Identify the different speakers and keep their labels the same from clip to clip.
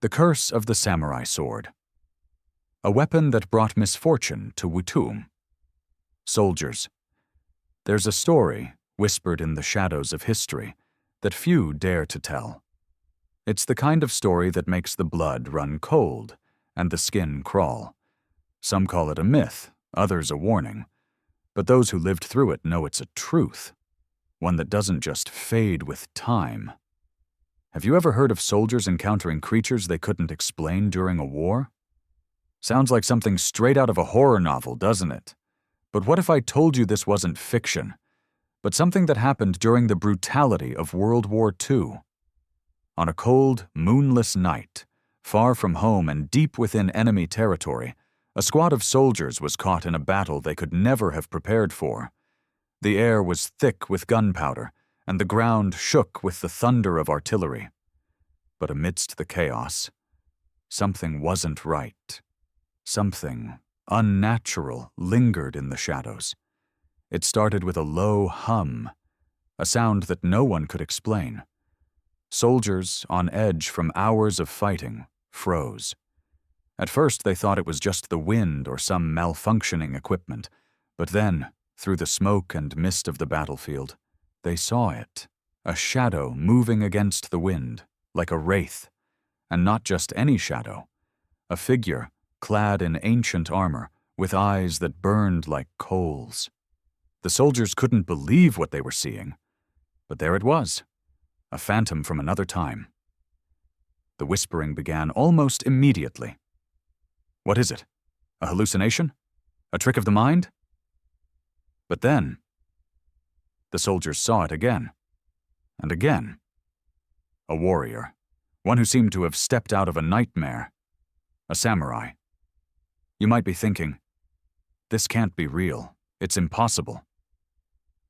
Speaker 1: The Curse of the Samurai Sword. A weapon that brought misfortune to WWII. Soldiers. There's a story, whispered in the shadows of history, that few dare to tell. It's the kind of story that makes the blood run cold and the skin crawl. Some call it a myth, others a warning. But those who lived through it know it's a truth, one that doesn't just fade with time. Have you ever heard of soldiers encountering creatures they couldn't explain during a war? Sounds like something straight out of a horror novel, doesn't it? But what if I told you this wasn't fiction, but something that happened during the brutality of World War II? On a cold, moonless night, far from home and deep within enemy territory, a squad of soldiers was caught in a battle they could never have prepared for. The air was thick with gunpowder, and the ground shook with the thunder of artillery. But amidst the chaos, something wasn't right. Something unnatural lingered in the shadows. It started with a low hum, a sound that no one could explain. Soldiers, on edge from hours of fighting, froze. At first they thought it was just the wind or some malfunctioning equipment, but then, through the smoke and mist of the battlefield, they saw it, a shadow moving against the wind, like a wraith, and not just any shadow, a figure clad in ancient armor, with eyes that burned like coals. The soldiers couldn't believe what they were seeing, but there it was, a phantom from another time. The whispering began almost immediately. What is it? A hallucination? A trick of the mind? But then, the soldiers saw it again, and again. A warrior, one who seemed to have stepped out of a nightmare, a samurai. You might be thinking, this can't be real, it's impossible.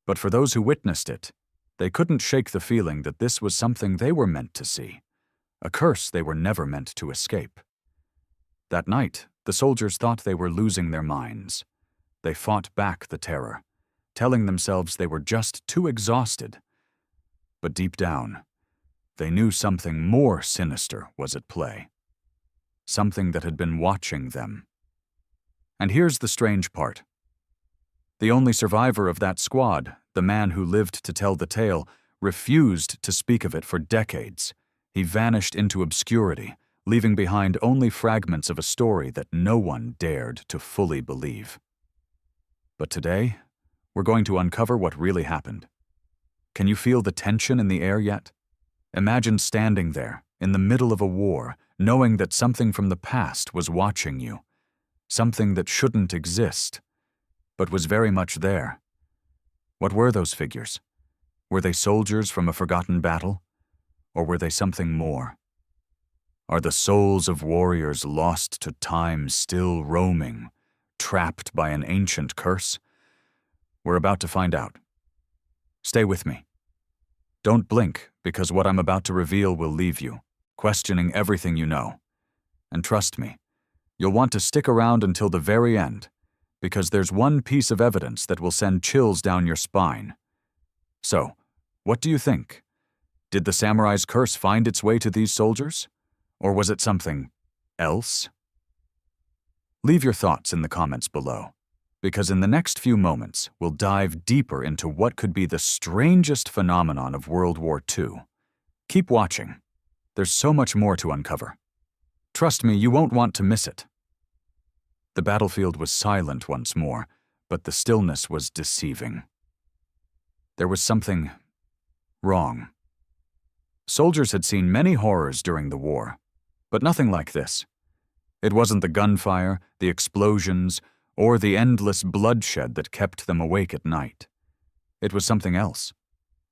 Speaker 1: But for those who witnessed it, they couldn't shake the feeling that this was something they were meant to see, a curse they were never meant to escape. That night, the soldiers thought they were losing their minds. They fought back the terror, telling themselves they were just too exhausted. But deep down, they knew something more sinister was at play. Something that had been watching them. And here's the strange part. The only survivor of that squad, the man who lived to tell the tale, refused to speak of it for decades. He vanished into obscurity, leaving behind only fragments of a story that no one dared to fully believe. But today, we're going to uncover what really happened. Can you feel the tension in the air yet? Imagine standing there, in the middle of a war, knowing that something from the past was watching you. Something that shouldn't exist, but was very much there. What were those figures? Were they soldiers from a forgotten battle? Or were they something more? Are the souls of warriors lost to time still roaming, trapped by an ancient curse? We're about to find out. Stay with me. Don't blink, because what I'm about to reveal will leave you, questioning everything you know. And trust me, you'll want to stick around until the very end, because there's one piece of evidence that will send chills down your spine. So, what do you think? Did the samurai's curse find its way to these soldiers? Or was it something else? Leave your thoughts in the comments below, because in the next few moments, we'll dive deeper into what could be the strangest phenomenon of World War II. Keep watching. There's so much more to uncover. Trust me, you won't want to miss it. The battlefield was silent once more, but the stillness was deceiving. There was something wrong. Soldiers had seen many horrors during the war, but nothing like this. It wasn't the gunfire, the explosions, or the endless bloodshed that kept them awake at night. It was something else,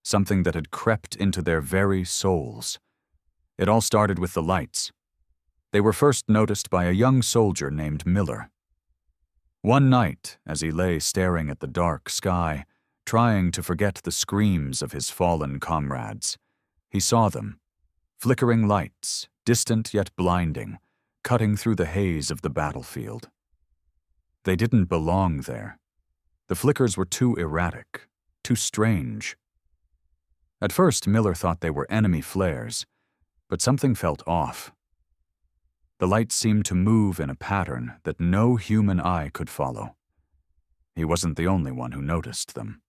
Speaker 1: something that had crept into their very souls. It all started with the lights. They were first noticed by a young soldier named Miller. One night, as he lay staring at the dark sky, trying to forget the screams of his fallen comrades, he saw them, flickering lights, distant yet blinding, cutting through the haze of the battlefield. They didn't belong there. The flickers were too erratic, too strange. At first, Miller thought they were enemy flares, but something felt off. The lights seemed to move in a pattern that no human eye could follow. He wasn't the only one who noticed them.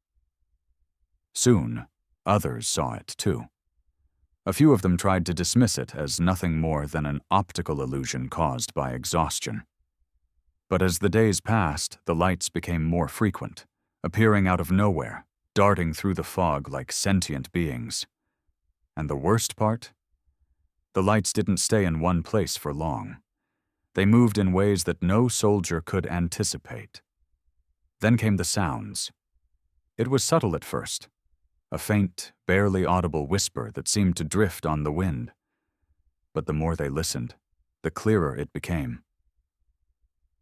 Speaker 1: Soon, others saw it too. A few of them tried to dismiss it as nothing more than an optical illusion caused by exhaustion. But as the days passed, the lights became more frequent, appearing out of nowhere, darting through the fog like sentient beings. And the worst part? The lights didn't stay in one place for long. They moved in ways that no soldier could anticipate. Then came the sounds. It was subtle at first, a faint, barely audible whisper that seemed to drift on the wind. But the more they listened, the clearer it became.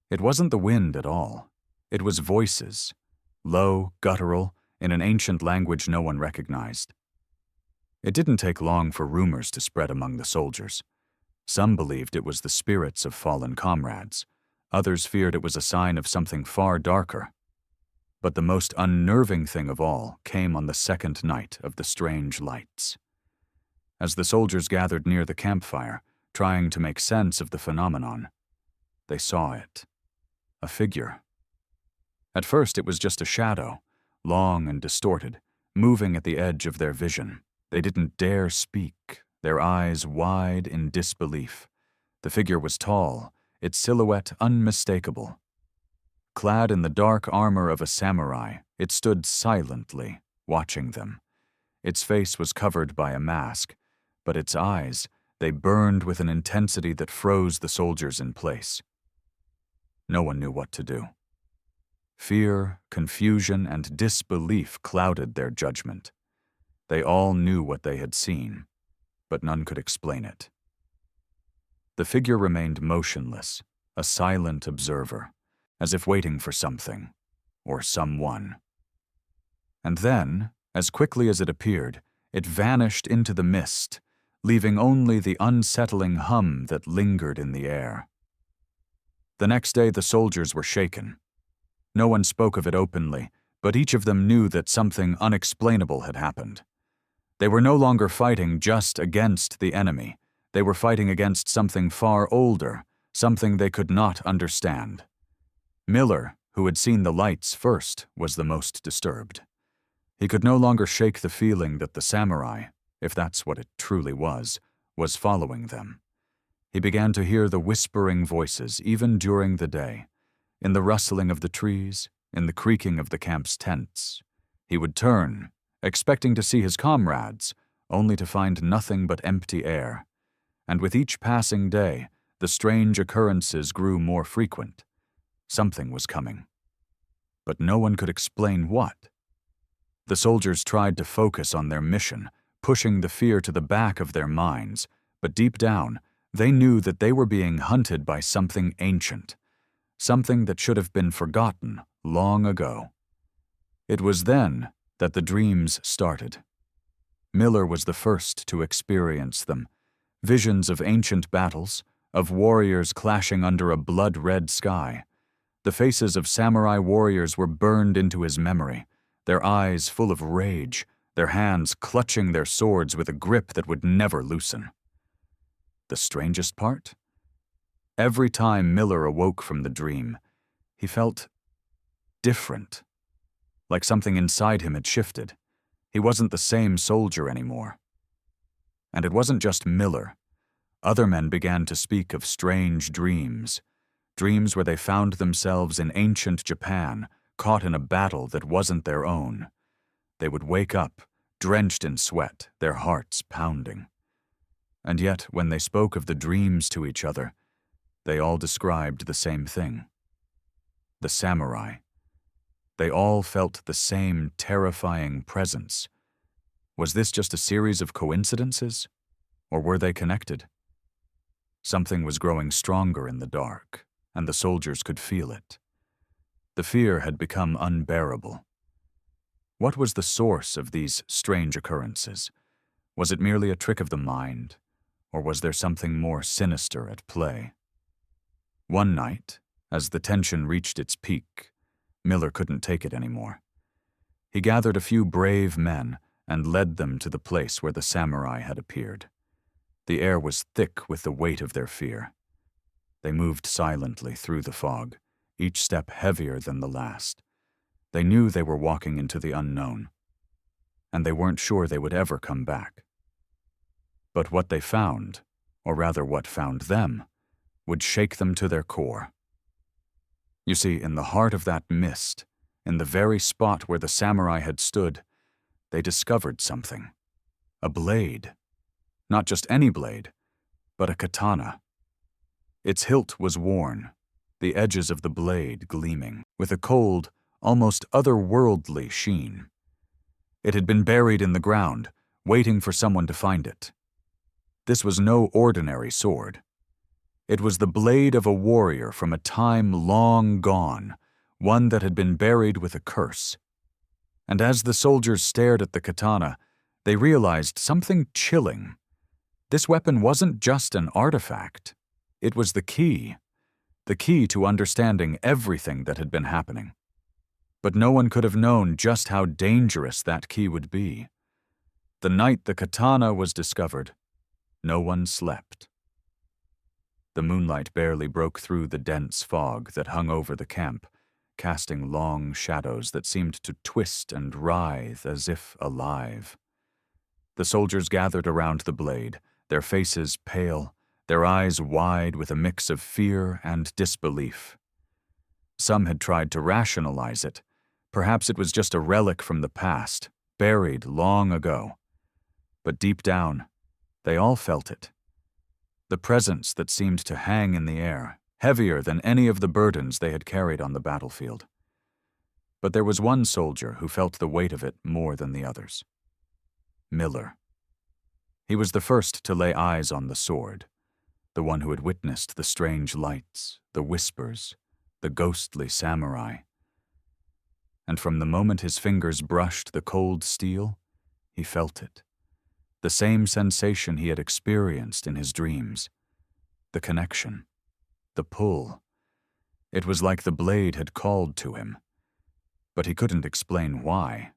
Speaker 1: It wasn't the wind at all. It was voices, low, guttural, in an ancient language no one recognized. It didn't take long for rumors to spread among the soldiers. Some believed it was the spirits of fallen comrades. Others feared it was a sign of something far darker. But the most unnerving thing of all came on the second night of the strange lights. As the soldiers gathered near the campfire, trying to make sense of the phenomenon, they saw it. A figure. At first it was just a shadow, long and distorted, moving at the edge of their vision. They didn't dare speak, their eyes wide in disbelief. The figure was tall, its silhouette unmistakable. Clad in the dark armor of a samurai, it stood silently, watching them. Its face was covered by a mask, but its eyes, they burned with an intensity that froze the soldiers in place. No one knew what to do. Fear, confusion, and disbelief clouded their judgment. They all knew what they had seen, but none could explain it. The figure remained motionless, a silent observer, as if waiting for something, or someone. And then, as quickly as it appeared, it vanished into the mist, leaving only the unsettling hum that lingered in the air. The next day the soldiers were shaken. No one spoke of it openly, but each of them knew that something unexplainable had happened. They were no longer fighting just against the enemy. They were fighting against something far older, something they could not understand. Miller, who had seen the lights first, was the most disturbed. He could no longer shake the feeling that the samurai, if that's what it truly was following them. He began to hear the whispering voices even during the day, in the rustling of the trees, in the creaking of the camp's tents. He would turn, expecting to see his comrades, only to find nothing but empty air. And with each passing day, the strange occurrences grew more frequent. Something was coming. But no one could explain what. The soldiers tried to focus on their mission, pushing the fear to the back of their minds, but deep down, they knew that they were being hunted by something ancient, something that should have been forgotten long ago. It was then that the dreams started. Miller was the first to experience them, visions of ancient battles, of warriors clashing under a blood-red sky. The faces of samurai warriors were burned into his memory, their eyes full of rage, their hands clutching their swords with a grip that would never loosen. The strangest part? Every time Miller awoke from the dream, he felt different, like something inside him had shifted. He wasn't the same soldier anymore. And it wasn't just Miller. Other men began to speak of strange dreams, dreams where they found themselves in ancient Japan, caught in a battle that wasn't their own. They would wake up, drenched in sweat, their hearts pounding. And yet, when they spoke of the dreams to each other, they all described the same thing. The samurai. They all felt the same terrifying presence. Was this just a series of coincidences? Or were they connected? Something was growing stronger in the dark, and the soldiers could feel it. The fear had become unbearable. What was the source of these strange occurrences? Was it merely a trick of the mind, or was there something more sinister at play? One night, as the tension reached its peak, Miller couldn't take it anymore. He gathered a few brave men and led them to the place where the samurai had appeared. The air was thick with the weight of their fear. They moved silently through the fog, each step heavier than the last. They knew they were walking into the unknown, and they weren't sure they would ever come back. But what they found, or rather what found them, would shake them to their core. You see, in the heart of that mist, in the very spot where the samurai had stood, they discovered something. A blade. Not just any blade, but a katana. Its hilt was worn, the edges of the blade gleaming, with a cold, almost otherworldly sheen. It had been buried in the ground, waiting for someone to find it. This was no ordinary sword. It was the blade of a warrior from a time long gone, one that had been buried with a curse. And as the soldiers stared at the katana, they realized something chilling. This weapon wasn't just an artifact. It was the key to understanding everything that had been happening. But no one could have known just how dangerous that key would be. The night the katana was discovered, no one slept. The moonlight barely broke through the dense fog that hung over the camp, casting long shadows that seemed to twist and writhe as if alive. The soldiers gathered around the blade, their faces pale, their eyes wide with a mix of fear and disbelief. Some had tried to rationalize it. Perhaps it was just a relic from the past, buried long ago. But deep down, they all felt it. The presence that seemed to hang in the air, heavier than any of the burdens they had carried on the battlefield. But there was one soldier who felt the weight of it more than the others. Miller. He was the first to lay eyes on the sword, the one who had witnessed the strange lights, the whispers, the ghostly samurai. And from the moment his fingers brushed the cold steel, he felt it. The same sensation he had experienced in his dreams. The connection. The pull. It was like the blade had called to him. But he couldn't explain why.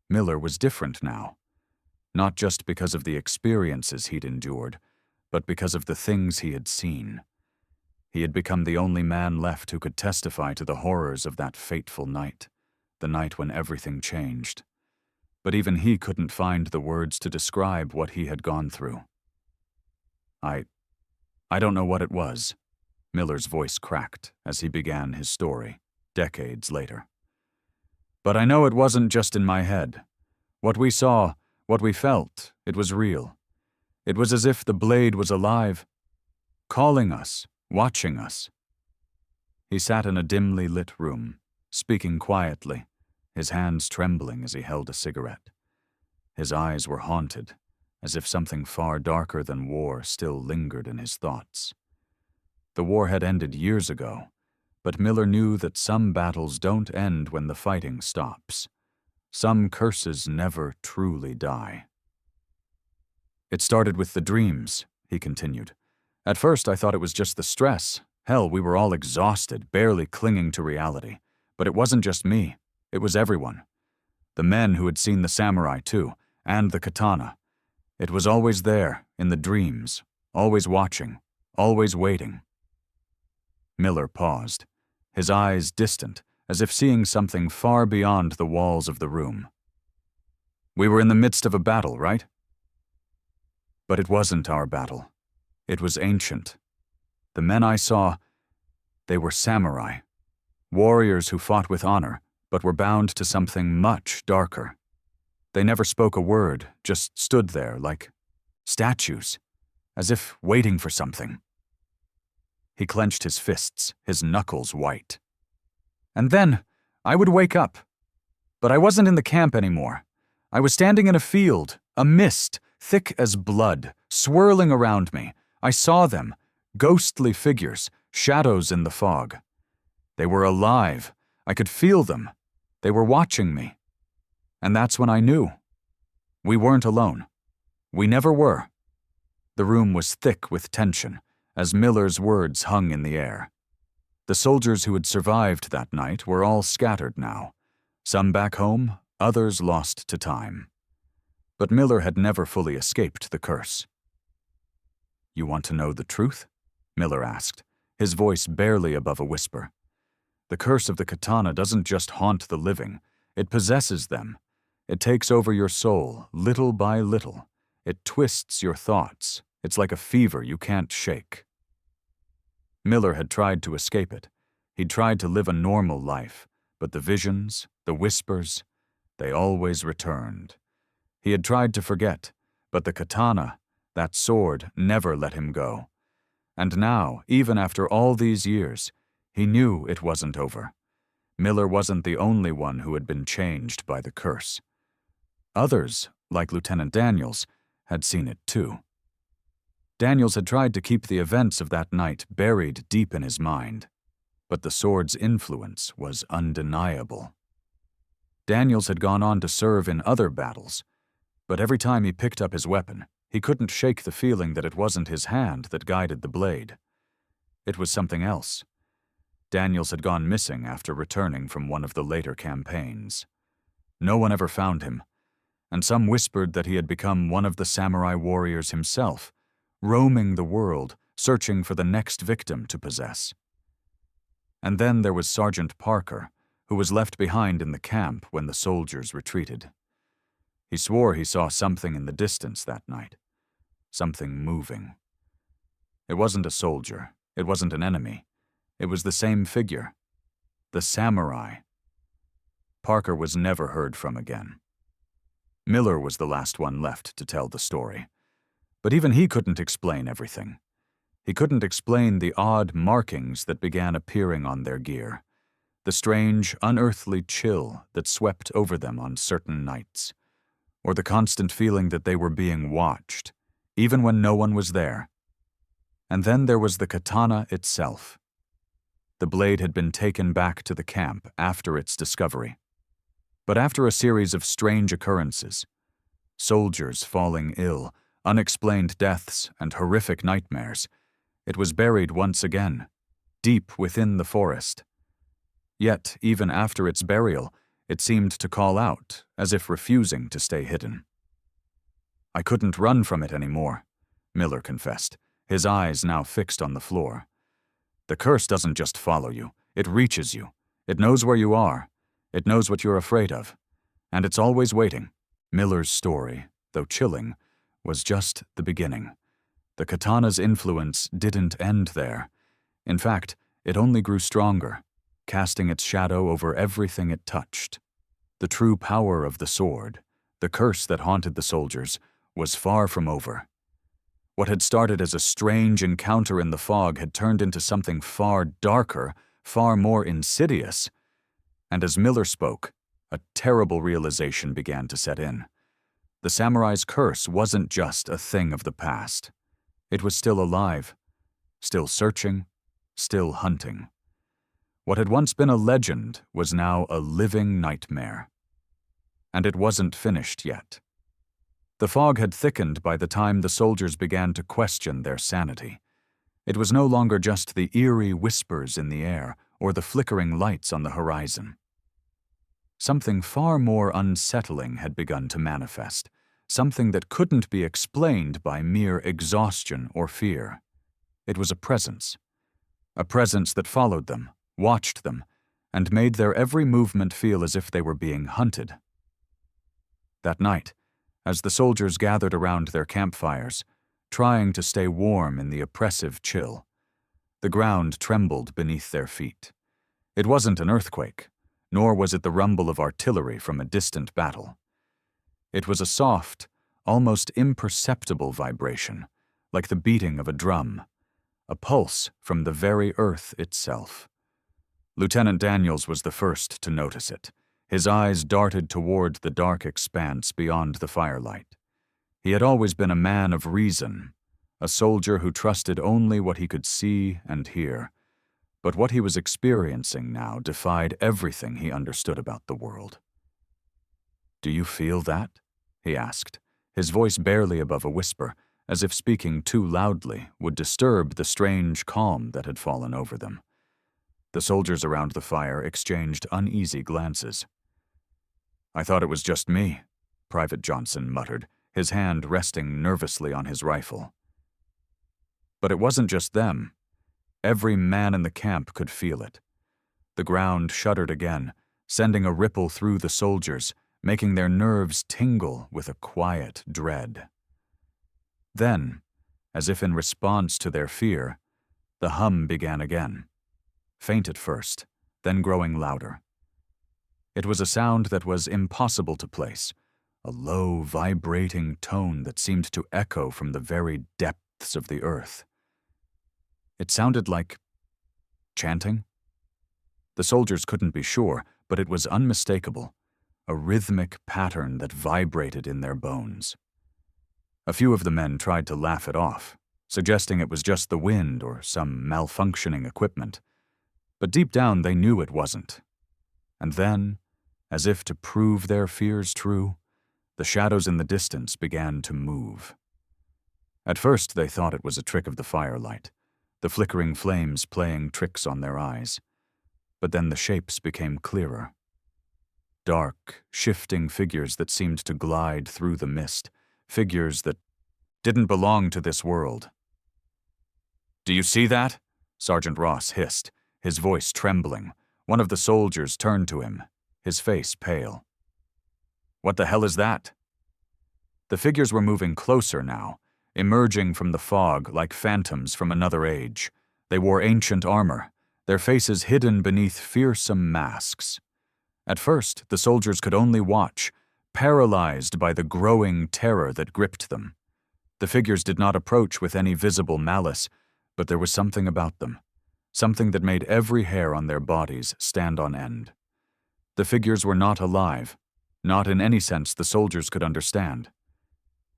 Speaker 1: Miller was different now. Not just because of the experiences he'd endured, but because of the things he had seen. He had become the only man left who could testify to the horrors of that fateful night, the night when everything changed. But even he couldn't find the words to describe what he had gone through. I don't know what it was, Miller's voice cracked as he began his story, decades later. But I know it wasn't just in my head. What we saw, what we felt, it was real. It was as if the blade was alive, calling us, watching us. He sat in a dimly lit room, speaking quietly, his hands trembling as he held a cigarette. His eyes were haunted, as if something far darker than war still lingered in his thoughts. The war had ended years ago, but Miller knew that some battles don't end when the fighting stops. Some curses never truly die. It started with the dreams, he continued. At first I thought it was just the stress. Hell, we were all exhausted, barely clinging to reality. But it wasn't just me. It was everyone. The men who had seen the samurai too, and the katana. It was always there, in the dreams, always watching, always waiting. Miller paused, his eyes distant, as if seeing something far beyond the walls of the room. We were in the midst of a battle, right? But it wasn't our battle. It was ancient. The men I saw, they were samurai, warriors who fought with honor, but were bound to something much darker. They never spoke a word, just stood there like statues, as if waiting for something. He clenched his fists, his knuckles white. And then, I would wake up. But I wasn't in the camp anymore. I was standing in a field, a mist, thick as blood, swirling around me. I saw them, ghostly figures, shadows in the fog. They were alive. I could feel them. They were watching me. And that's when I knew. We weren't alone. We never were. The room was thick with tension, as Miller's words hung in the air. The soldiers who had survived that night were all scattered now. Some back home, others lost to time. But Miller had never fully escaped the curse. You want to know the truth? Miller asked, his voice barely above a whisper. "The curse of the katana doesn't just haunt the living, it possesses them. It takes over your soul, little by little. It twists your thoughts. It's like a fever you can't shake." Miller had tried to escape it. He'd tried to live a normal life, but the visions, the whispers, they always returned. He had tried to forget, but the katana, that sword, never let him go. And now, even after all these years, he knew it wasn't over. Miller wasn't the only one who had been changed by the curse. Others, like Lieutenant Daniels, had seen it too. Daniels had tried to keep the events of that night buried deep in his mind, but the sword's influence was undeniable. Daniels had gone on to serve in other battles, but every time he picked up his weapon, he couldn't shake the feeling that it wasn't his hand that guided the blade. It was something else. Daniels had gone missing after returning from one of the later campaigns. No one ever found him, and some whispered that he had become one of the samurai warriors himself, roaming the world, searching for the next victim to possess. And then there was Sergeant Parker, who was left behind in the camp when the soldiers retreated. He swore he saw something in the distance that night, something moving. It wasn't a soldier, it wasn't an enemy, it was the same figure, the samurai. Parker was never heard from again. Miller was the last one left to tell the story. But even he couldn't explain everything. He couldn't explain the odd markings that began appearing on their gear, the strange, unearthly chill that swept over them on certain nights, or the constant feeling that they were being watched, even when no one was there. And then there was the katana itself. The blade had been taken back to the camp after its discovery. But after a series of strange occurrences, soldiers falling ill, unexplained deaths, and horrific nightmares, it was buried once again, deep within the forest. Yet, even after its burial, it seemed to call out, as if refusing to stay hidden. "I couldn't run from it anymore," Miller confessed, his eyes now fixed on the floor. "The curse doesn't just follow you, it reaches you. It knows where you are. It knows what you're afraid of. And it's always waiting." Miller's story, though chilling, was just the beginning. The katana's influence didn't end there. In fact, it only grew stronger, casting its shadow over everything it touched. The true power of the sword, the curse that haunted the soldiers, was far from over. What had started as a strange encounter in the fog had turned into something far darker, far more insidious. And as Miller spoke, a terrible realization began to set in. The samurai's curse wasn't just a thing of the past. It was still alive, still searching, still hunting. What had once been a legend was now a living nightmare. And it wasn't finished yet. The fog had thickened by the time the soldiers began to question their sanity. It was no longer just the eerie whispers in the air or the flickering lights on the horizon. Something far more unsettling had begun to manifest, something that couldn't be explained by mere exhaustion or fear. It was a presence that followed them, watched them, and made their every movement feel as if they were being hunted. That night, as the soldiers gathered around their campfires, trying to stay warm in the oppressive chill, the ground trembled beneath their feet. It wasn't an earthquake, nor was it the rumble of artillery from a distant battle. It was a soft, almost imperceptible vibration, like the beating of a drum, a pulse from the very earth itself. Lieutenant Daniels was the first to notice it. His eyes darted toward the dark expanse beyond the firelight. He had always been a man of reason, a soldier who trusted only what he could see and hear. But what he was experiencing now defied everything he understood about the world. "Do you feel that?" he asked, his voice barely above a whisper, as if speaking too loudly would disturb the strange calm that had fallen over them. The soldiers around the fire exchanged uneasy glances. "I thought it was just me," Private Johnson muttered, his hand resting nervously on his rifle. But it wasn't just them. Every man in the camp could feel it. The ground shuddered again, sending a ripple through the soldiers, making their nerves tingle with a quiet dread. Then, as if in response to their fear, the hum began again. Faint at first, then growing louder. It was a sound that was impossible to place, a low, vibrating tone that seemed to echo from the very depths of the earth. It sounded like chanting? The soldiers couldn't be sure, but it was unmistakable, a rhythmic pattern that vibrated in their bones. A few of the men tried to laugh it off, suggesting it was just the wind or some malfunctioning equipment. But deep down they knew it wasn't. And then, as if to prove their fears true, the shadows in the distance began to move. At first they thought it was a trick of the firelight, the flickering flames playing tricks on their eyes. But then the shapes became clearer. Dark, shifting figures that seemed to glide through the mist, figures that didn't belong to this world. "Do you see that?" Sergeant Ross hissed, his voice trembling. One of the soldiers turned to him, his face pale. "What the hell is that?" The figures were moving closer now, emerging from the fog like phantoms from another age. They wore ancient armor, their faces hidden beneath fearsome masks. At first, the soldiers could only watch, paralyzed by the growing terror that gripped them. The figures did not approach with any visible malice, but there was something about them, something that made every hair on their bodies stand on end. The figures were not alive, not in any sense the soldiers could understand.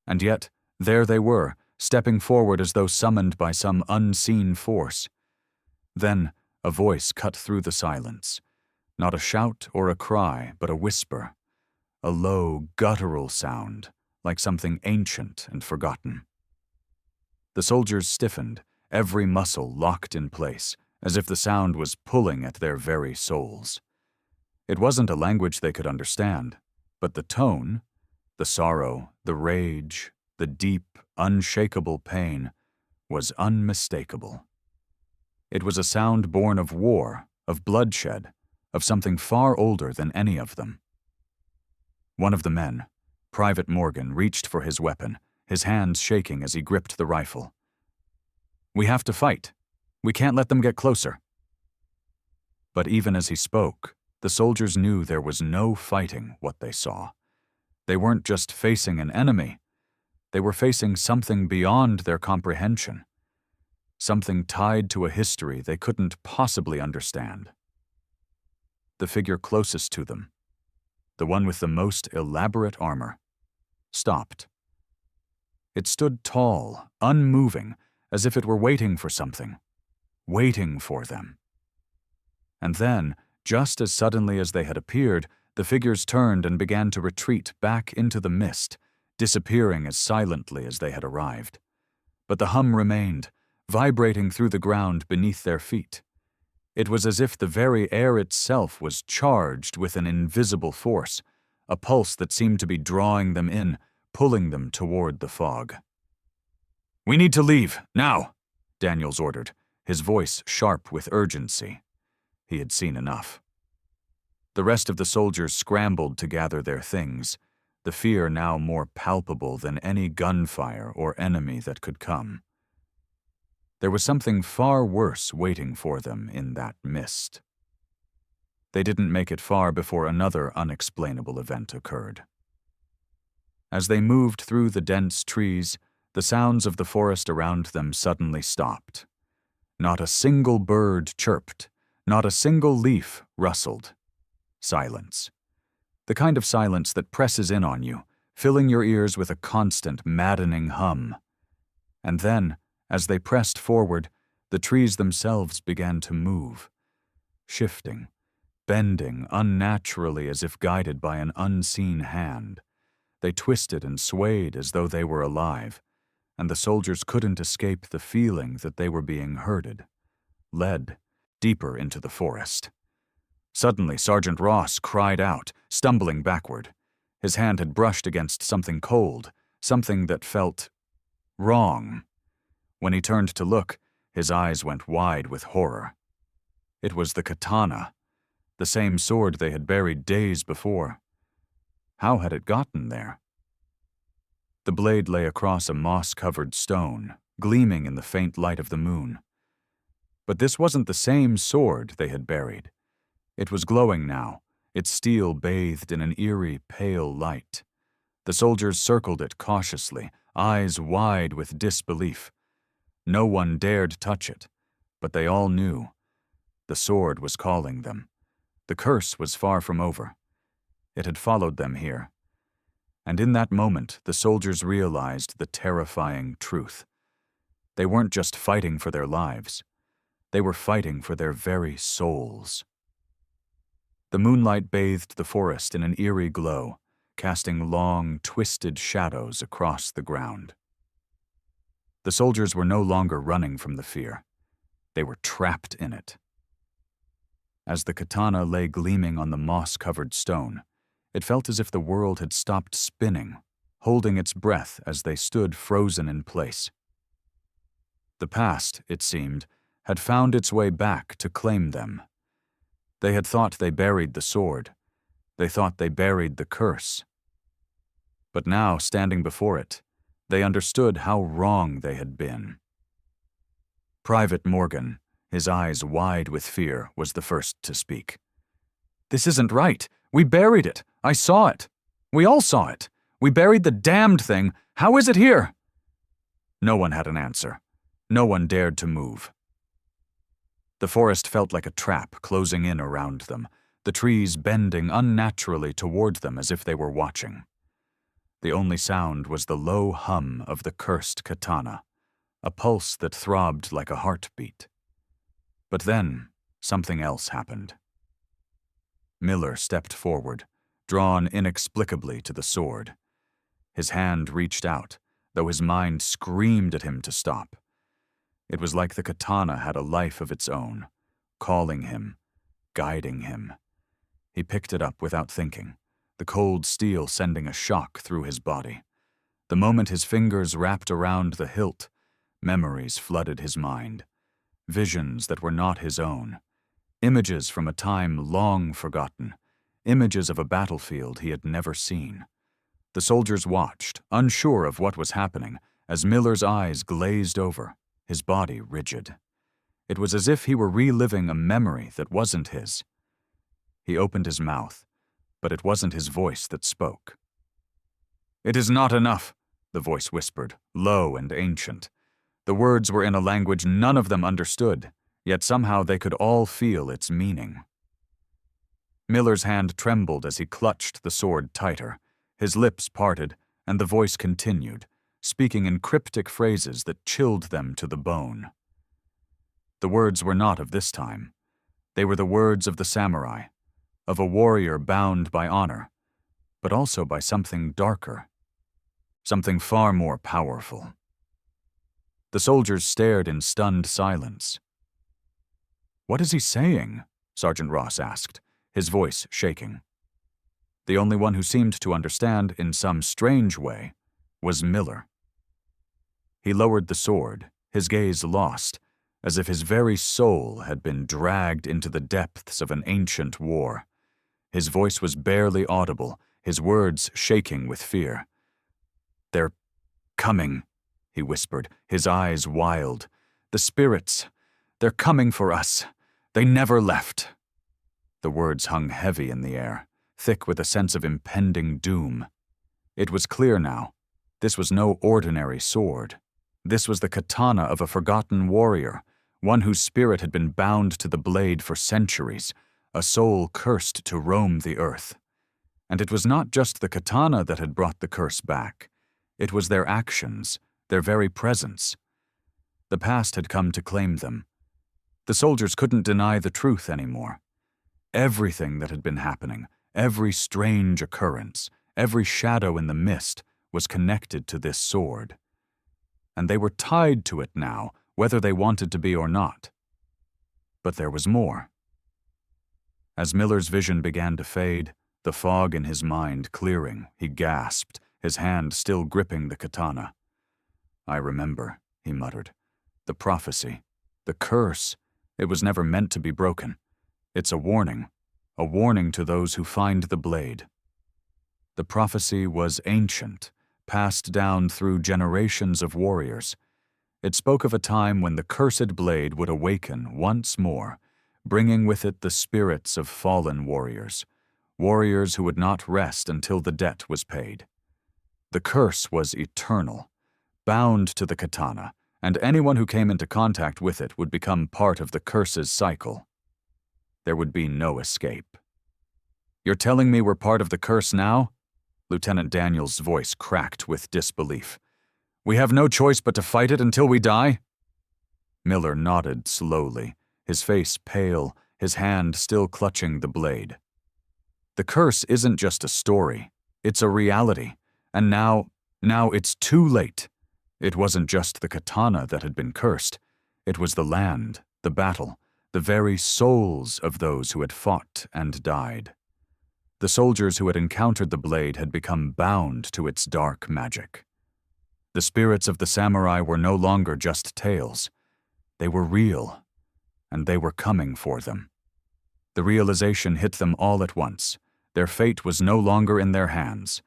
Speaker 1: And yet, there they were, stepping forward as though summoned by some unseen force. Then, a voice cut through the silence. Not a shout or a cry, but a whisper. A low, guttural sound, like something ancient and forgotten. The soldiers stiffened, every muscle locked in place, as if the sound was pulling at their very souls. It wasn't a language they could understand, but the tone, the sorrow, the rage, the deep, unshakable pain, was unmistakable. It was a sound born of war, of bloodshed, of something far older than any of them. One of the men, Private Morgan, reached for his weapon, his hands shaking as he gripped the rifle. "We have to fight. We can't let them get closer." But even as he spoke, the soldiers knew there was no fighting what they saw. They weren't just facing an enemy. They were facing something beyond their comprehension, something tied to a history they couldn't possibly understand. The figure closest to them, the one with the most elaborate armor, stopped. It stood tall, unmoving, as if it were waiting for something, waiting for them. And then, just as suddenly as they had appeared, the figures turned and began to retreat back into the mist, disappearing as silently as they had arrived. But the hum remained, vibrating through the ground beneath their feet. It was as if the very air itself was charged with an invisible force, a pulse that seemed to be drawing them in, pulling them toward the fog. "We need to leave, now," Daniels ordered, his voice sharp with urgency. He had seen enough. The rest of the soldiers scrambled to gather their things, the fear now more palpable than any gunfire or enemy that could come. There was something far worse waiting for them in that mist. They didn't make it far before another unexplainable event occurred. As they moved through the dense trees, the sounds of the forest around them suddenly stopped. Not a single bird chirped, not a single leaf rustled. Silence. The kind of silence that presses in on you, filling your ears with a constant, maddening hum. And then, as they pressed forward, the trees themselves began to move, shifting, bending unnaturally as if guided by an unseen hand. They twisted and swayed as though they were alive, and the soldiers couldn't escape the feeling that they were being herded, led deeper into the forest. Suddenly, Sergeant Ross cried out, stumbling backward. His hand had brushed against something cold, something that felt wrong. When he turned to look, His eyes went wide with horror. It was the katana, the same sword they had buried days before. How had it gotten there? The blade lay across a moss-covered stone, gleaming in the faint light of the moon. But this wasn't the same sword they had buried. It was glowing now, its steel bathed in an eerie, pale light. The soldiers circled it cautiously, eyes wide with disbelief. No one dared touch it, but they all knew. The sword was calling them. The curse was far from over. It had followed them here. And in that moment, the soldiers realized the terrifying truth. They weren't just fighting for their lives. They were fighting for their very souls. The moonlight bathed the forest in an eerie glow, casting long, twisted shadows across the ground. The soldiers were no longer running from the fear. They were trapped in it. As the katana lay gleaming on the moss-covered stone, it felt as if the world had stopped spinning, holding its breath as they stood frozen in place. The past, it seemed, had found its way back to claim them. They had thought they buried the sword. They thought they buried the curse. But now, standing before it, they understood how wrong they had been. Private Morgan, his eyes wide with fear, was the first to speak. "This isn't right. We buried it. I saw it. We all saw it. We buried the damned thing. How is it here?" No one had an answer. No one dared to move. The forest felt like a trap closing in around them, the trees bending unnaturally toward them as if they were watching. The only sound was the low hum of the cursed katana, a pulse that throbbed like a heartbeat. But then, something else happened. Miller stepped forward, drawn inexplicably to the sword. His hand reached out, though his mind screamed at him to stop. It was like the katana had a life of its own, calling him, guiding him. He picked it up without thinking, the cold steel sending a shock through his body. The moment his fingers wrapped around the hilt, memories flooded his mind. Visions that were not his own. Images from a time long forgotten. Images of a battlefield he had never seen. The soldiers watched, unsure of what was happening, as Miller's eyes glazed over, his body rigid. It was as if he were reliving a memory that wasn't his. He opened his mouth, but it wasn't his voice that spoke. "It is not enough," the voice whispered, low and ancient. The words were in a language none of them understood, yet somehow they could all feel its meaning. Miller's hand trembled as he clutched the sword tighter. His lips parted, and the voice continued, speaking in cryptic phrases that chilled them to the bone. The words were not of this time. They were the words of the samurai, of a warrior bound by honor, but also by something darker, something far more powerful. The soldiers stared in stunned silence. "What is he saying?" Sergeant Ross asked, his voice shaking. The only one who seemed to understand in some strange way was Miller. He lowered the sword, his gaze lost, as if his very soul had been dragged into the depths of an ancient war. His voice was barely audible, his words shaking with fear. "They're coming," he whispered, his eyes wild. "The spirits, they're coming for us. They never left." The words hung heavy in the air, thick with a sense of impending doom. It was clear now. This was no ordinary sword. This was the katana of a forgotten warrior, one whose spirit had been bound to the blade for centuries, a soul cursed to roam the earth. And it was not just the katana that had brought the curse back. It was their actions, their very presence. The past had come to claim them. The soldiers couldn't deny the truth anymore. Everything that had been happening, every strange occurrence, every shadow in the mist was connected to this sword. And they were tied to it now, whether they wanted to be or not. But there was more. As Miller's vision began to fade, the fog in his mind clearing, he gasped, his hand still gripping the katana. "I remember," he muttered. "The prophecy. The curse, it was never meant to be broken. It's a warning to those who find the blade. The prophecy was ancient, passed down through generations of warriors. It spoke of a time when the cursed blade would awaken once more, bringing with it the spirits of fallen warriors, warriors who would not rest until the debt was paid. The curse was eternal, bound to the katana, and anyone who came into contact with it would become part of the curse's cycle. There would be no escape. "You're telling me we're part of the curse now?" Lieutenant Daniels' voice cracked with disbelief. "We have no choice but to fight it until we die?" Miller nodded slowly, his face pale, his hand still clutching the blade. "The curse isn't just a story, it's a reality, and now it's too late." It wasn't just the katana that had been cursed, it was the land, the battle, the very souls of those who had fought and died. The soldiers who had encountered the blade had become bound to its dark magic. The spirits of the samurai were no longer just tales. They were real, and they were coming for them. The realization hit them all at once. Their fate was no longer in their hands.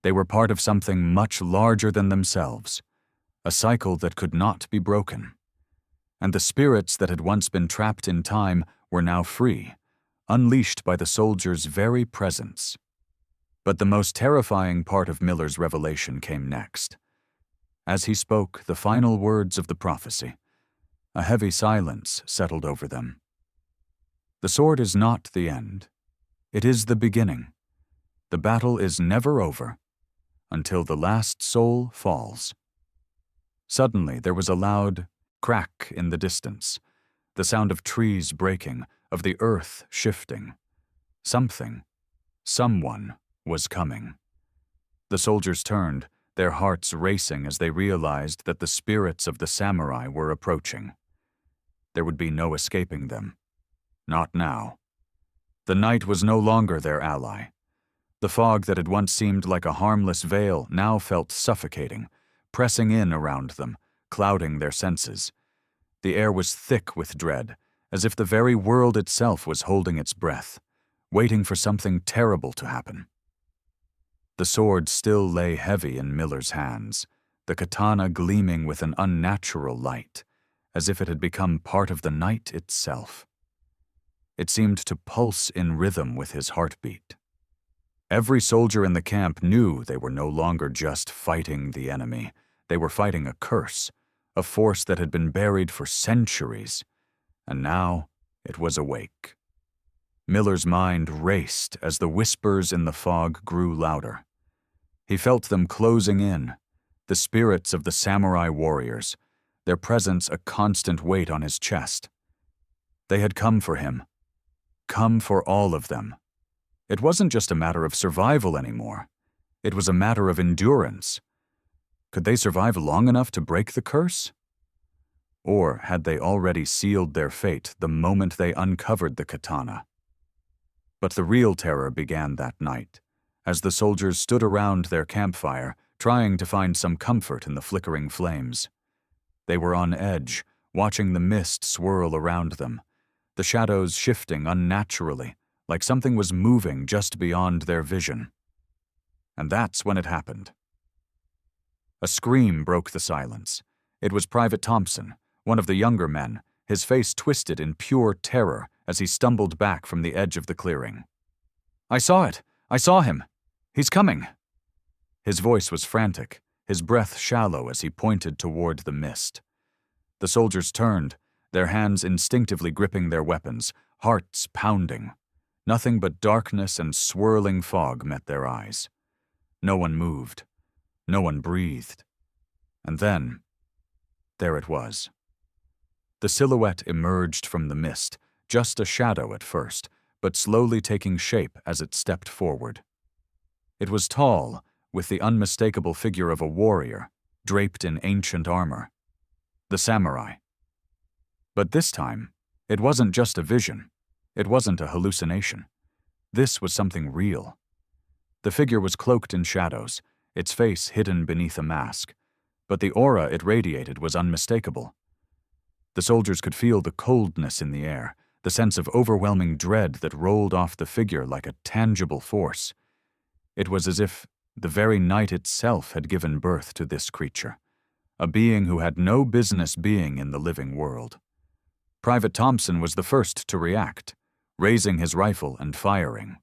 Speaker 1: They were part of something much larger than themselves, a cycle that could not be broken. And the spirits that had once been trapped in time were now free, unleashed by the soldiers' very presence. But the most terrifying part of Miller's revelation came next. As he spoke the final words of the prophecy, a heavy silence settled over them. The sword is not the end. It is the beginning. The battle is never over until the last soul falls. Suddenly there was a loud crack in the distance, the sound of trees breaking, of the earth shifting. Someone was coming. The soldiers turned, their hearts racing as they realized that the spirits of the samurai were approaching. There would be no escaping them. Not now. The night was no longer their ally. The fog that had once seemed like a harmless veil now felt suffocating, pressing in around them, clouding their senses. The air was thick with dread, as if the very world itself was holding its breath, waiting for something terrible to happen. The sword still lay heavy in Miller's hands, the katana gleaming with an unnatural light, as if it had become part of the night itself. It seemed to pulse in rhythm with his heartbeat. Every soldier in the camp knew they were no longer just fighting the enemy. They were fighting a curse, a force that had been buried for centuries, and now it was awake. Miller's mind raced as the whispers in the fog grew louder. He felt them closing in, the spirits of the samurai warriors, their presence a constant weight on his chest. They had come for him, come for all of them. It wasn't just a matter of survival anymore. It was a matter of endurance. Could they survive long enough to break the curse? Or had they already sealed their fate the moment they uncovered the katana? But the real terror began that night, as the soldiers stood around their campfire, trying to find some comfort in the flickering flames. They were on edge, watching the mist swirl around them, the shadows shifting unnaturally, like something was moving just beyond their vision. And that's when it happened. A scream broke the silence. It was Private Thompson, one of the younger men, his face twisted in pure terror as he stumbled back from the edge of the clearing. "I saw it! I saw him! He's coming!" His voice was frantic, his breath shallow as he pointed toward the mist. The soldiers turned, their hands instinctively gripping their weapons, hearts pounding. Nothing but darkness and swirling fog met their eyes. No one moved. No one breathed. And then, there it was. The silhouette emerged from the mist, just a shadow at first, but slowly taking shape as it stepped forward. It was tall, with the unmistakable figure of a warrior, draped in ancient armor. The samurai. But this time, it wasn't just a vision. It wasn't a hallucination. This was something real. The figure was cloaked in shadows, its face hidden beneath a mask, but the aura it radiated was unmistakable. The soldiers could feel the coldness in the air, the sense of overwhelming dread that rolled off the figure like a tangible force. It was as if the very night itself had given birth to this creature, a being who had no business being in the living world. Private Thompson was the first to react, raising his rifle and firing.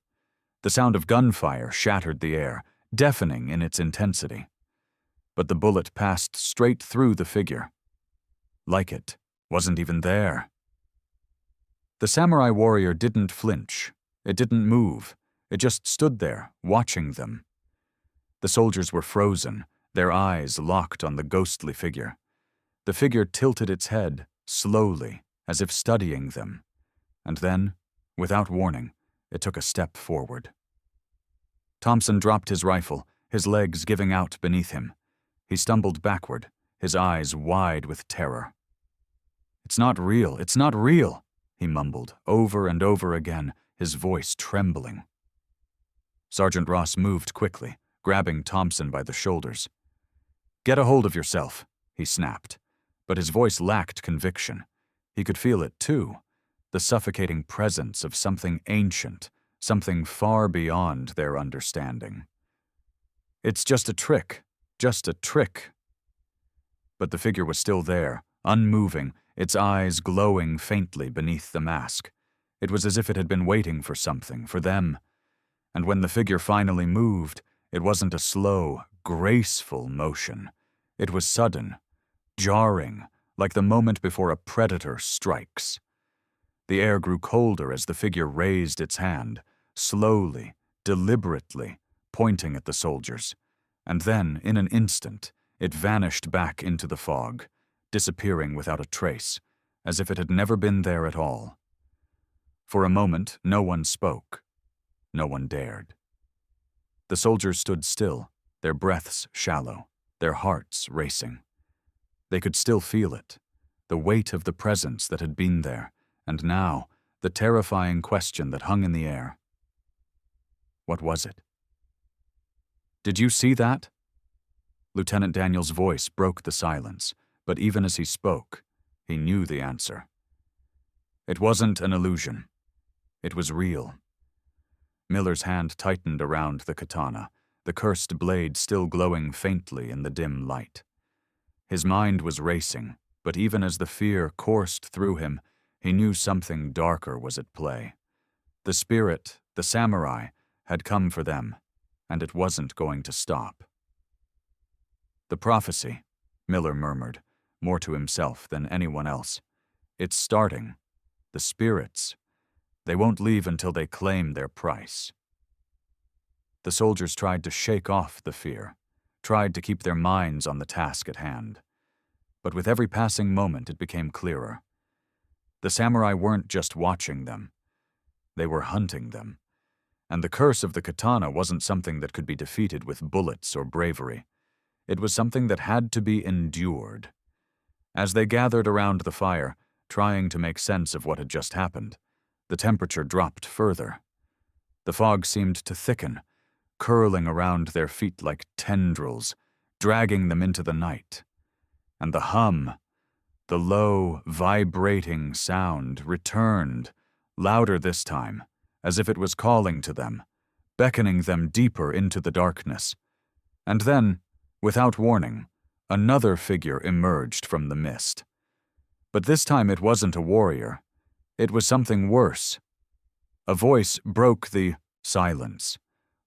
Speaker 1: The sound of gunfire shattered the air, deafening in its intensity. But the bullet passed straight through the figure. Like it wasn't even there. The samurai warrior didn't flinch. It didn't move. It just stood there, watching them. The soldiers were frozen, their eyes locked on the ghostly figure. The figure tilted its head, slowly, as if studying them. And then, without warning, it took a step forward. Thompson dropped his rifle, his legs giving out beneath him. He stumbled backward, his eyes wide with terror. "It's not real, it's not real," he mumbled, over and over again, his voice trembling. Sergeant Ross moved quickly, grabbing Thompson by the shoulders. "Get a hold of yourself," he snapped, but his voice lacked conviction. He could feel it, too, the suffocating presence of something ancient, something far beyond their understanding. "It's just a trick, just a trick." But the figure was still there, unmoving, its eyes glowing faintly beneath the mask. It was as if it had been waiting for something, for them. And when the figure finally moved, it wasn't a slow, graceful motion. It was sudden, jarring, like the moment before a predator strikes. The air grew colder as the figure raised its hand, slowly, deliberately, pointing at the soldiers. And then, in an instant, it vanished back into the fog, disappearing without a trace, as if it had never been there at all. For a moment, no one spoke. No one dared. The soldiers stood still, their breaths shallow, their hearts racing. They could still feel it, the weight of the presence that had been there, and now, the terrifying question that hung in the air. What was it? "Did you see that?" Lieutenant Daniel's voice broke the silence, but even as he spoke, he knew the answer. It wasn't an illusion. It was real. Miller's hand tightened around the katana, the cursed blade still glowing faintly in the dim light. His mind was racing, but even as the fear coursed through him, he knew something darker was at play. The spirit, the samurai, had come for them, and it wasn't going to stop. "The prophecy," Miller murmured, more to himself than anyone else. "It's starting. The spirits. They won't leave until they claim their price." The soldiers tried to shake off the fear, tried to keep their minds on the task at hand. But with every passing moment it became clearer. The samurai weren't just watching them. They were hunting them. And the curse of the katana wasn't something that could be defeated with bullets or bravery. It was something that had to be endured. As they gathered around the fire, trying to make sense of what had just happened, the temperature dropped further. The fog seemed to thicken, curling around their feet like tendrils, dragging them into the night. And the hum, the low, vibrating sound, returned, louder this time, as if it was calling to them, beckoning them deeper into the darkness. And then, without warning, another figure emerged from the mist. But this time it wasn't a warrior. It was something worse. A voice broke the silence,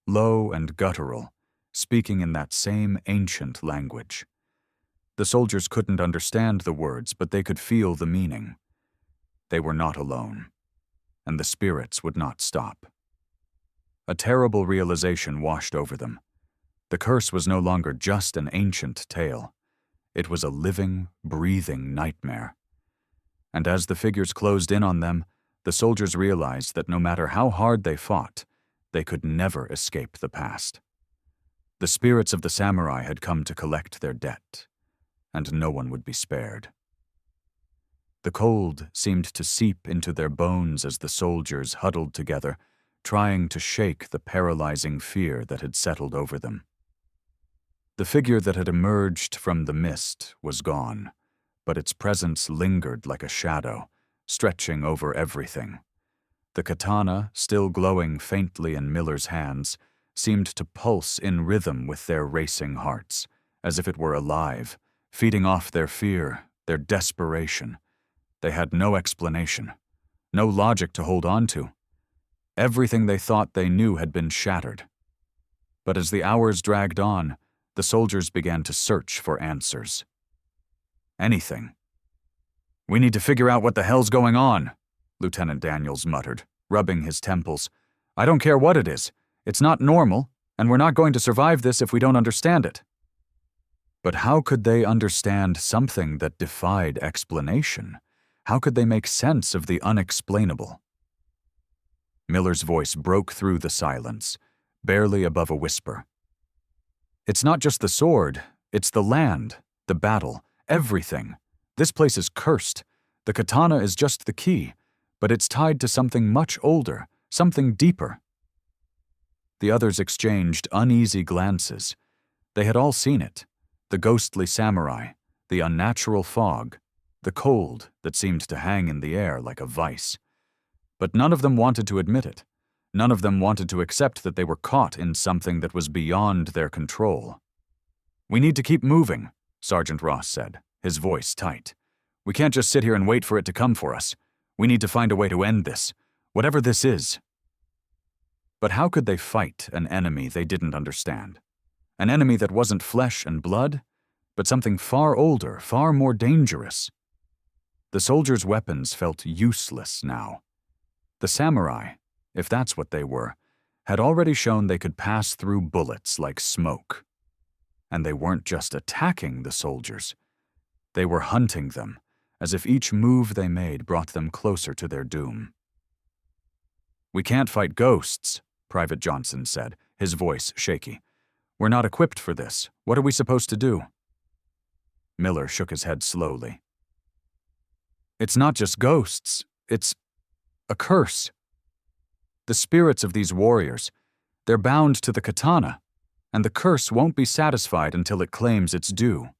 Speaker 1: low and guttural, speaking in that same ancient language. The soldiers couldn't understand the words, but they could feel the meaning. They were not alone, and the spirits would not stop. A terrible realization washed over them. The curse was no longer just an ancient tale. It was a living, breathing nightmare. And as the figures closed in on them, the soldiers realized that no matter how hard they fought, they could never escape the past. The spirits of the samurai had come to collect their debt, and no one would be spared. The cold seemed to seep into their bones as the soldiers huddled together, trying to shake the paralyzing fear that had settled over them. The figure that had emerged from the mist was gone, but its presence lingered like a shadow, stretching over everything. The katana, still glowing faintly in Miller's hands, seemed to pulse in rhythm with their racing hearts, as if it were alive, feeding off their fear, their desperation. They had no explanation, no logic to hold on to. Everything they thought they knew had been shattered. But as the hours dragged on, the soldiers began to search for answers. Anything. "We need to figure out what the hell's going on," Lieutenant Daniels muttered, rubbing his temples. "I don't care what it is. It's not normal, and we're not going to survive this if we don't understand it." But how could they understand something that defied explanation? How could they make sense of the unexplainable? Miller's voice broke through the silence, barely above a whisper. "It's not just the sword, it's the land, the battle, everything. This place is cursed. The katana is just the key, but it's tied to something much older, something deeper." The others exchanged uneasy glances. They had all seen it: the ghostly samurai, the unnatural fog, the cold that seemed to hang in the air like a vice. But none of them wanted to admit it. None of them wanted to accept that they were caught in something that was beyond their control. "We need to keep moving," Sergeant Ross said, his voice tight. "We can't just sit here and wait for it to come for us. We need to find a way to end this, whatever this is." But how could they fight an enemy they didn't understand? An enemy that wasn't flesh and blood, but something far older, far more dangerous. The soldiers' weapons felt useless now. The samurai, if that's what they were, had already shown they could pass through bullets like smoke. And they weren't just attacking the soldiers. They were hunting them, as if each move they made brought them closer to their doom. "We can't fight ghosts," Private Johnson said, his voice shaky. "We're not equipped for this. What are we supposed to do?" Miller shook his head slowly. "It's not just ghosts. It's a curse. The spirits of these warriors, they're bound to the katana, and the curse won't be satisfied until it claims its due."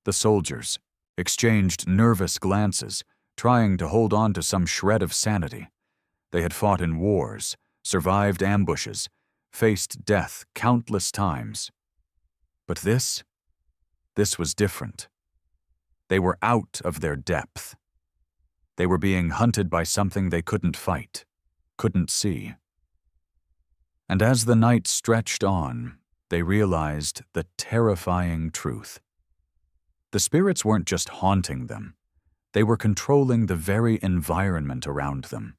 Speaker 1: The soldiers exchanged nervous glances, trying to hold on to some shred of sanity. They had fought in wars, survived ambushes, faced death countless times. But this was different. They were out of their depth. They were being hunted by something they couldn't fight, couldn't see. And as the night stretched on, they realized the terrifying truth. The spirits weren't just haunting them. They were controlling the very environment around them.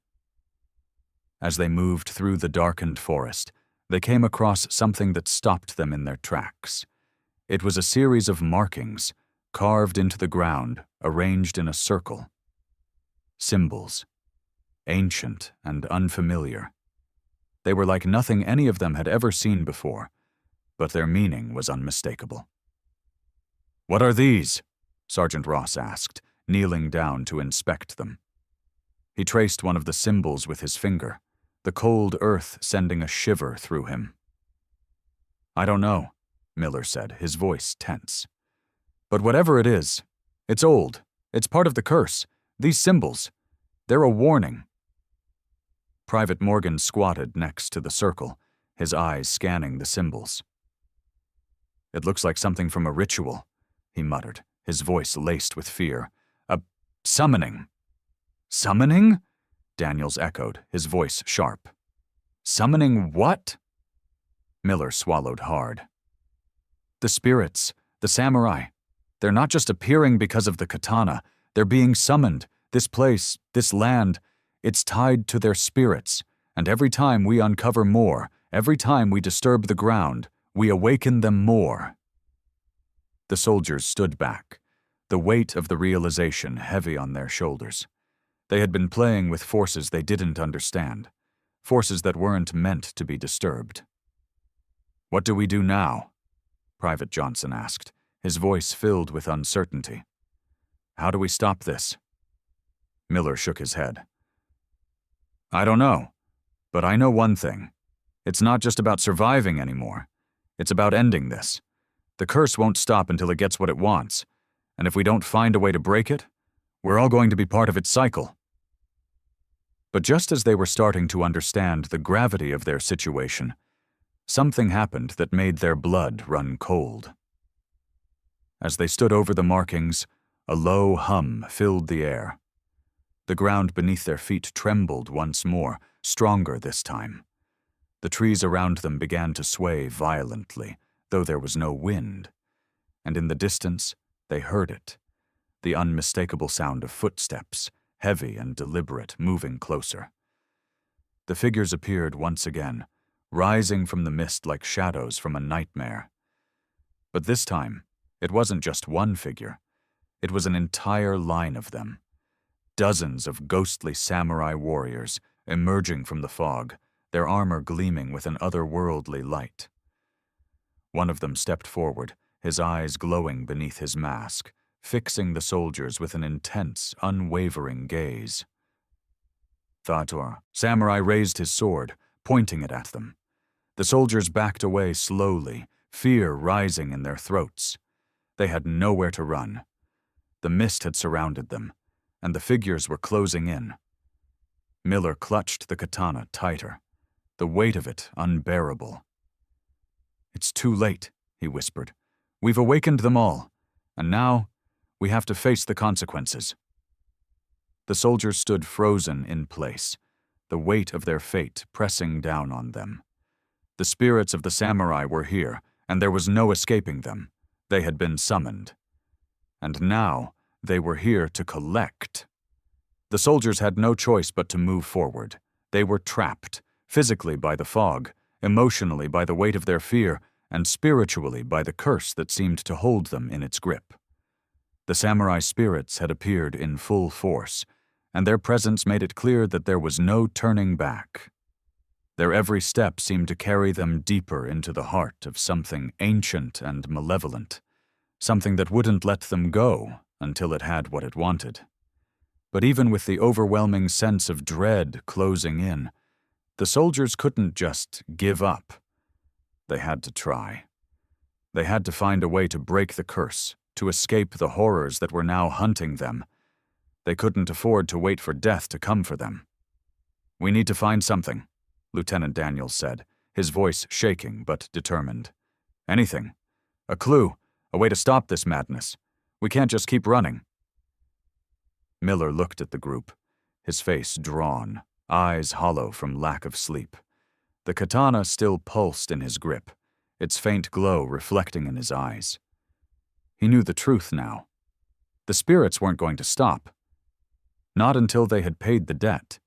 Speaker 1: As they moved through the darkened forest, they came across something that stopped them in their tracks. It was a series of markings, carved into the ground, arranged in a circle. Symbols, ancient and unfamiliar. They were like nothing any of them had ever seen before, but their meaning was unmistakable. "What are these?" Sergeant Ross asked, kneeling down to inspect them. He traced one of the symbols with his finger, the cold earth sending a shiver through him. "I don't know," Miller said, his voice tense. "But whatever it is, it's old. It's part of the curse. These symbols, they're a warning." Private Morgan squatted next to the circle, his eyes scanning the symbols. "It looks like something from a ritual," he muttered, his voice laced with fear. "A summoning." "Summoning?" Daniels echoed, his voice sharp. "Summoning what?" Miller swallowed hard. "The spirits, the samurai. They're not just appearing because of the katana. They're being summoned. This place, this land, it's tied to their spirits. And every time we uncover more, every time we disturb the ground, we awaken them more." The soldiers stood back, the weight of the realization heavy on their shoulders. They had been playing with forces they didn't understand, forces that weren't meant to be disturbed. "What do we do now?" Private Johnson asked, his voice filled with uncertainty. "How do we stop this?" Miller shook his head. "I don't know, but I know one thing. It's not just about surviving anymore. It's about ending this. The curse won't stop until it gets what it wants, And if we don't find a way to break it, we're all going to be part of its cycle. But just as they were starting to understand the gravity of their situation, something happened that made their blood run cold. As they stood over the markings, a low hum filled the air. The ground beneath their feet trembled once more, stronger this time. The trees around them began to sway violently, though there was no wind. And in the distance, they heard it, the unmistakable sound of footsteps, heavy and deliberate, moving closer. The figures appeared once again, rising from the mist like shadows from a nightmare. But this time, it wasn't just one figure. It was an entire line of them. Dozens of ghostly samurai warriors emerging from the fog, their armor gleaming with an otherworldly light. One of them stepped forward, his eyes glowing beneath his mask, fixing the soldiers with an intense, unwavering gaze. Thator, samurai raised his sword, pointing it at them. The soldiers backed away slowly, fear rising in their throats. They had nowhere to run. The mist had surrounded them, and the figures were closing in. Miller clutched the katana tighter, the weight of it unbearable. "It's too late," he whispered. "We've awakened them all, and now we have to face the consequences." The soldiers stood frozen in place, the weight of their fate pressing down on them. The spirits of the samurai were here, and there was no escaping them. They had been summoned. And now they were here to collect. The soldiers had no choice but to move forward. They were trapped, physically by the fog, emotionally by the weight of their fear, and spiritually by the curse that seemed to hold them in its grip. The samurai spirits had appeared in full force, and their presence made it clear that there was no turning back. Their every step seemed to carry them deeper into the heart of something ancient and malevolent, something that wouldn't let them go until it had what it wanted. But even with the overwhelming sense of dread closing in, the soldiers couldn't just give up. They had to try. They had to find a way to break the curse, to escape the horrors that were now hunting them. They couldn't afford to wait for death to come for them. "We need to find something," Lieutenant Daniels said, his voice shaking but determined. "Anything. A clue, a way to stop this madness. We can't just keep running." Miller looked at the group, his face drawn, eyes hollow from lack of sleep. The katana still pulsed in his grip, its faint glow reflecting in his eyes. He knew the truth now. The spirits weren't going to stop. Not until they had paid the debt.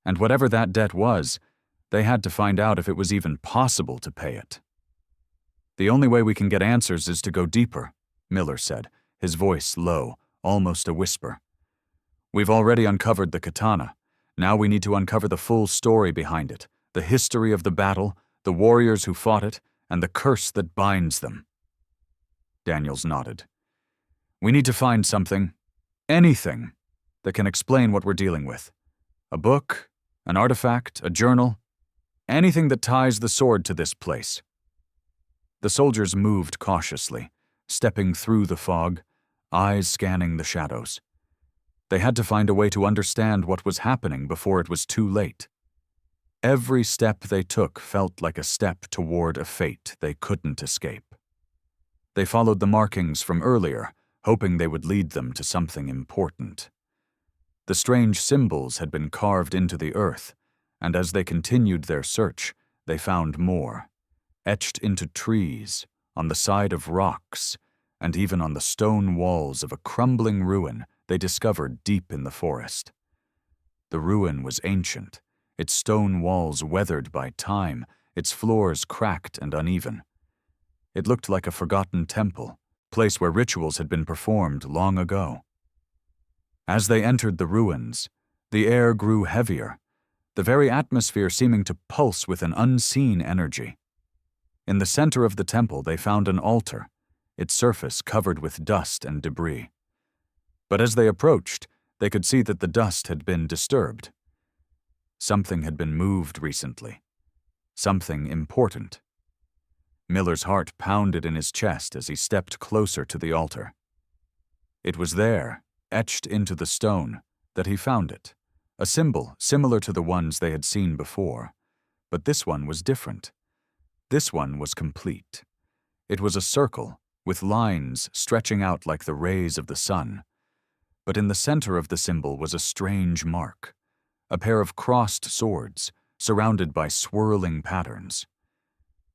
Speaker 1: And whatever that debt was, they had to find out if it was even possible to pay it. "The only way we can get answers is to go deeper," Miller said, his voice low, almost a whisper. "We've already uncovered the katana. Now we need to uncover the full story behind it, the history of the battle, the warriors who fought it, and the curse that binds them." Daniels nodded. "We need to find something, anything, that can explain what we're dealing with. A book, an artifact, a journal, anything that ties the sword to this place." The soldiers moved cautiously, stepping through the fog, eyes scanning the shadows. They had to find a way to understand what was happening before it was too late. Every step they took felt like a step toward a fate they couldn't escape. They followed the markings from earlier, hoping they would lead them to something important. The strange symbols had been carved into the earth, and as they continued their search, they found more, etched into trees, on the side of rocks, and even on the stone walls of a crumbling ruin they discovered deep in the forest. The ruin was ancient, its stone walls weathered by time, its floors cracked and uneven. It looked like a forgotten temple, place where rituals had been performed long ago. As they entered the ruins, the air grew heavier, the very atmosphere seeming to pulse with an unseen energy. In the center of the temple they found an altar, its surface covered with dust and debris. But as they approached, they could see that the dust had been disturbed. Something had been moved recently. Something important. Miller's heart pounded in his chest as he stepped closer to the altar. It was there, etched into the stone, that he found it, a symbol similar to the ones they had seen before. But this one was different. This one was complete. It was a circle, with lines stretching out like the rays of the sun. But in the center of the symbol was a strange mark, a pair of crossed swords, surrounded by swirling patterns.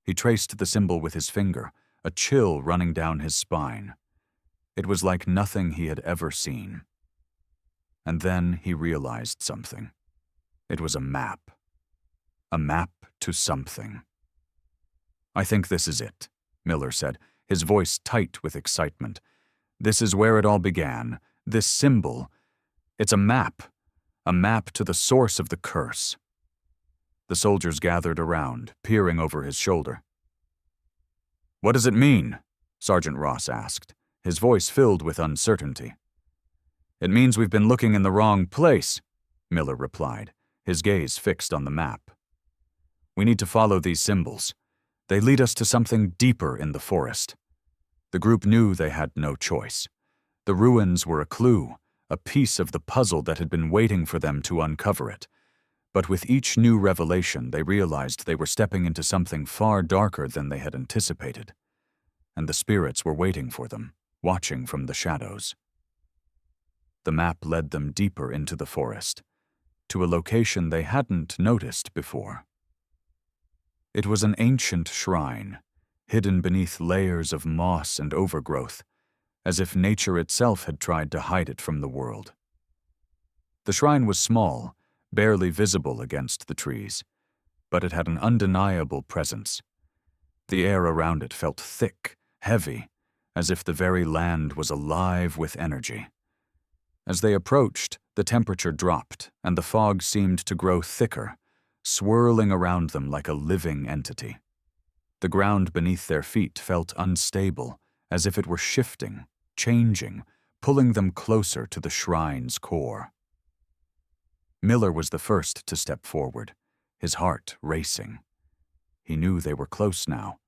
Speaker 1: He traced the symbol with his finger, a chill running down his spine. It was like nothing he had ever seen. And then he realized something. It was a map. A map to something. "I think this is it," Miller said, his voice tight with excitement. "This is where it all began. This symbol. It's a map to the source of the curse." The soldiers gathered around, peering over his shoulder. "What does it mean?" Sergeant Ross asked, his voice filled with uncertainty. "It means we've been looking in the wrong place," Miller replied, his gaze fixed on the map. "We need to follow these symbols. They lead us to something deeper in the forest." The group knew they had no choice. The ruins were a clue, a piece of the puzzle that had been waiting for them to uncover it. But with each new revelation, they realized they were stepping into something far darker than they had anticipated. And the spirits were waiting for them, watching from the shadows. The map led them deeper into the forest, to a location they hadn't noticed before. It was an ancient shrine, hidden beneath layers of moss and overgrowth, as if nature itself had tried to hide it from the world. The shrine was small, barely visible against the trees, but it had an undeniable presence. The air around it felt thick, heavy, as if the very land was alive with energy. As they approached, the temperature dropped, and the fog seemed to grow thicker, swirling around them like a living entity. The ground beneath their feet felt unstable, as if it were shifting, changing, pulling them closer to the shrine's core. Miller was the first to step forward, his heart racing. He knew they were close now,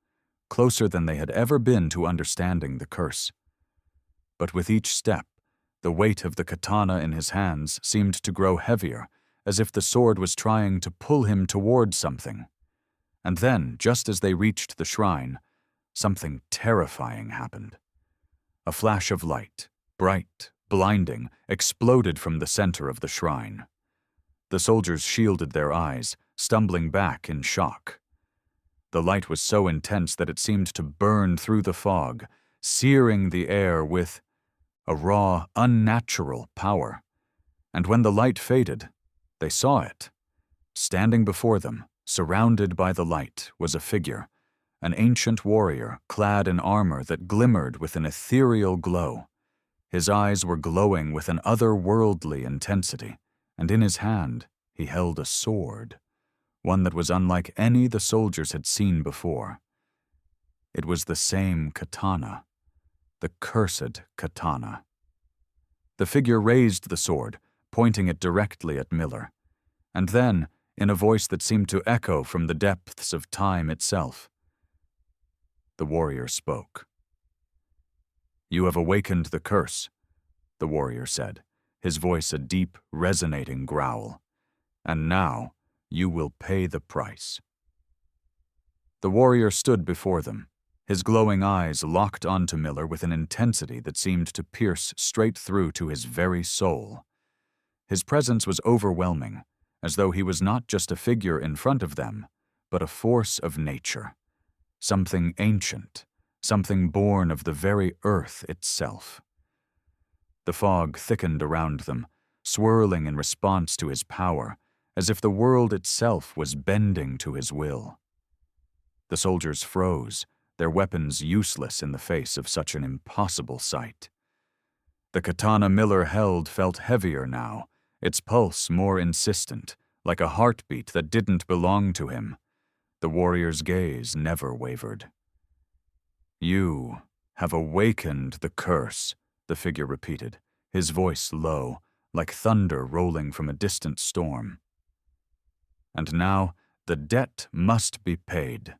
Speaker 1: closer than they had ever been to understanding the curse. But with each step, the weight of the katana in his hands seemed to grow heavier, as if the sword was trying to pull him toward something. And then, just as they reached the shrine, something terrifying happened. A flash of light, bright, blinding, exploded from the center of the shrine. The soldiers shielded their eyes, stumbling back in shock. The light was so intense that it seemed to burn through the fog, searing the air with a raw, unnatural power. And when the light faded, they saw it. Standing before them, surrounded by the light, was a figure, an ancient warrior clad in armor that glimmered with an ethereal glow. His eyes were glowing with an otherworldly intensity, and in his hand he held a sword, one that was unlike any the soldiers had seen before. It was the same katana, the cursed katana. The figure raised the sword, pointing it directly at Miller, and then, in a voice that seemed to echo from the depths of time itself, the warrior spoke. "You have awakened the curse," the warrior said, his voice a deep, resonating growl. "And now you will pay the price." The warrior stood before them, his glowing eyes locked onto Miller with an intensity that seemed to pierce straight through to his very soul. His presence was overwhelming, as though he was not just a figure in front of them, but a force of nature, something ancient, something born of the very earth itself. The fog thickened around them, swirling in response to his power, as if the world itself was bending to his will. The soldiers froze, their weapons useless in the face of such an impossible sight. The katana Miller held felt heavier now, its pulse more insistent, like a heartbeat that didn't belong to him. The warrior's gaze never wavered. "You have awakened the curse," the figure repeated, his voice low, like thunder rolling from a distant storm. "And now the debt must be paid."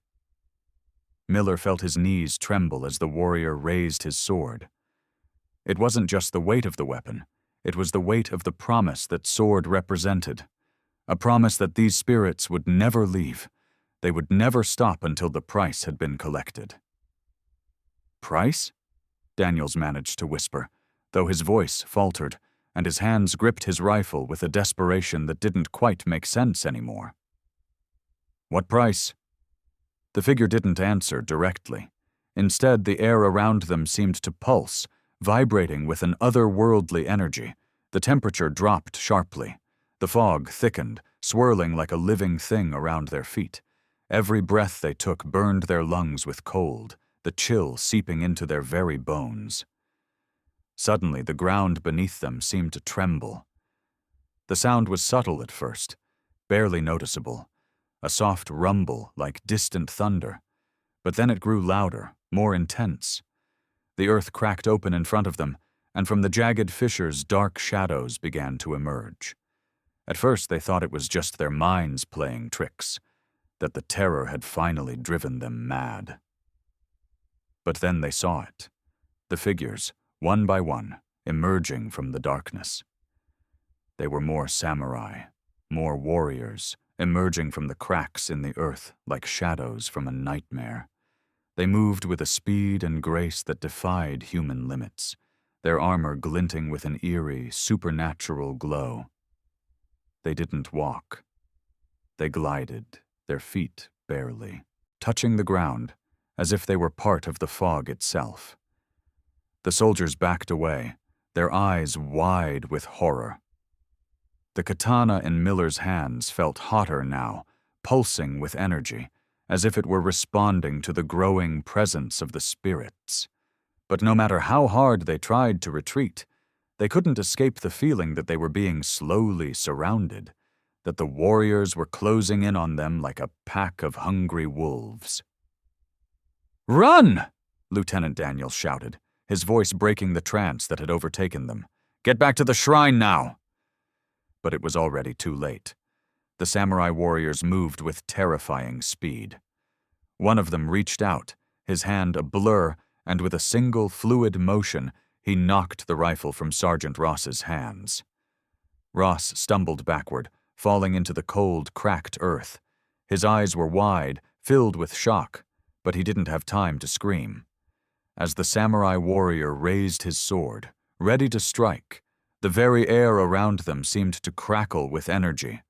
Speaker 1: Miller felt his knees tremble as the warrior raised his sword. It wasn't just the weight of the weapon, it was the weight of the promise that sword represented. A promise that these spirits would never leave. They would never stop until the price had been collected. "Price?" Daniels managed to whisper, though his voice faltered, and his hands gripped his rifle with a desperation that didn't quite make sense anymore. "What price?" The figure didn't answer directly. Instead, the air around them seemed to pulse, vibrating with an otherworldly energy. The temperature dropped sharply. The fog thickened, swirling like a living thing around their feet. Every breath they took burned their lungs with cold, the chill seeping into their very bones. Suddenly, the ground beneath them seemed to tremble. The sound was subtle at first, barely noticeable, a soft rumble like distant thunder. But then it grew louder, more intense. The earth cracked open in front of them, and from the jagged fissures dark shadows began to emerge. At first they thought it was just their minds playing tricks, that the terror had finally driven them mad. But then they saw it, the figures, one by one, emerging from the darkness. They were more samurai, more warriors, emerging from the cracks in the earth like shadows from a nightmare. They moved with a speed and grace that defied human limits, their armor glinting with an eerie, supernatural glow. They didn't walk. They glided, their feet barely, touching the ground, as if they were part of the fog itself. The soldiers backed away, their eyes wide with horror. The katana in Miller's hands felt hotter now, pulsing with energy, as if it were responding to the growing presence of the spirits. But no matter how hard they tried to retreat, they couldn't escape the feeling that they were being slowly surrounded, that the warriors were closing in on them like a pack of hungry wolves. "Run!" Lieutenant Daniels shouted, his voice breaking the trance that had overtaken them. "Get back to the shrine now!" But it was already too late. The samurai warriors moved with terrifying speed. One of them reached out, his hand a blur, and with a single fluid motion, he knocked the rifle from Sergeant Ross's hands. Ross stumbled backward, falling into the cold, cracked earth. His eyes were wide, filled with shock, but he didn't have time to scream. As the samurai warrior raised his sword, ready to strike, the very air around them seemed to crackle with energy.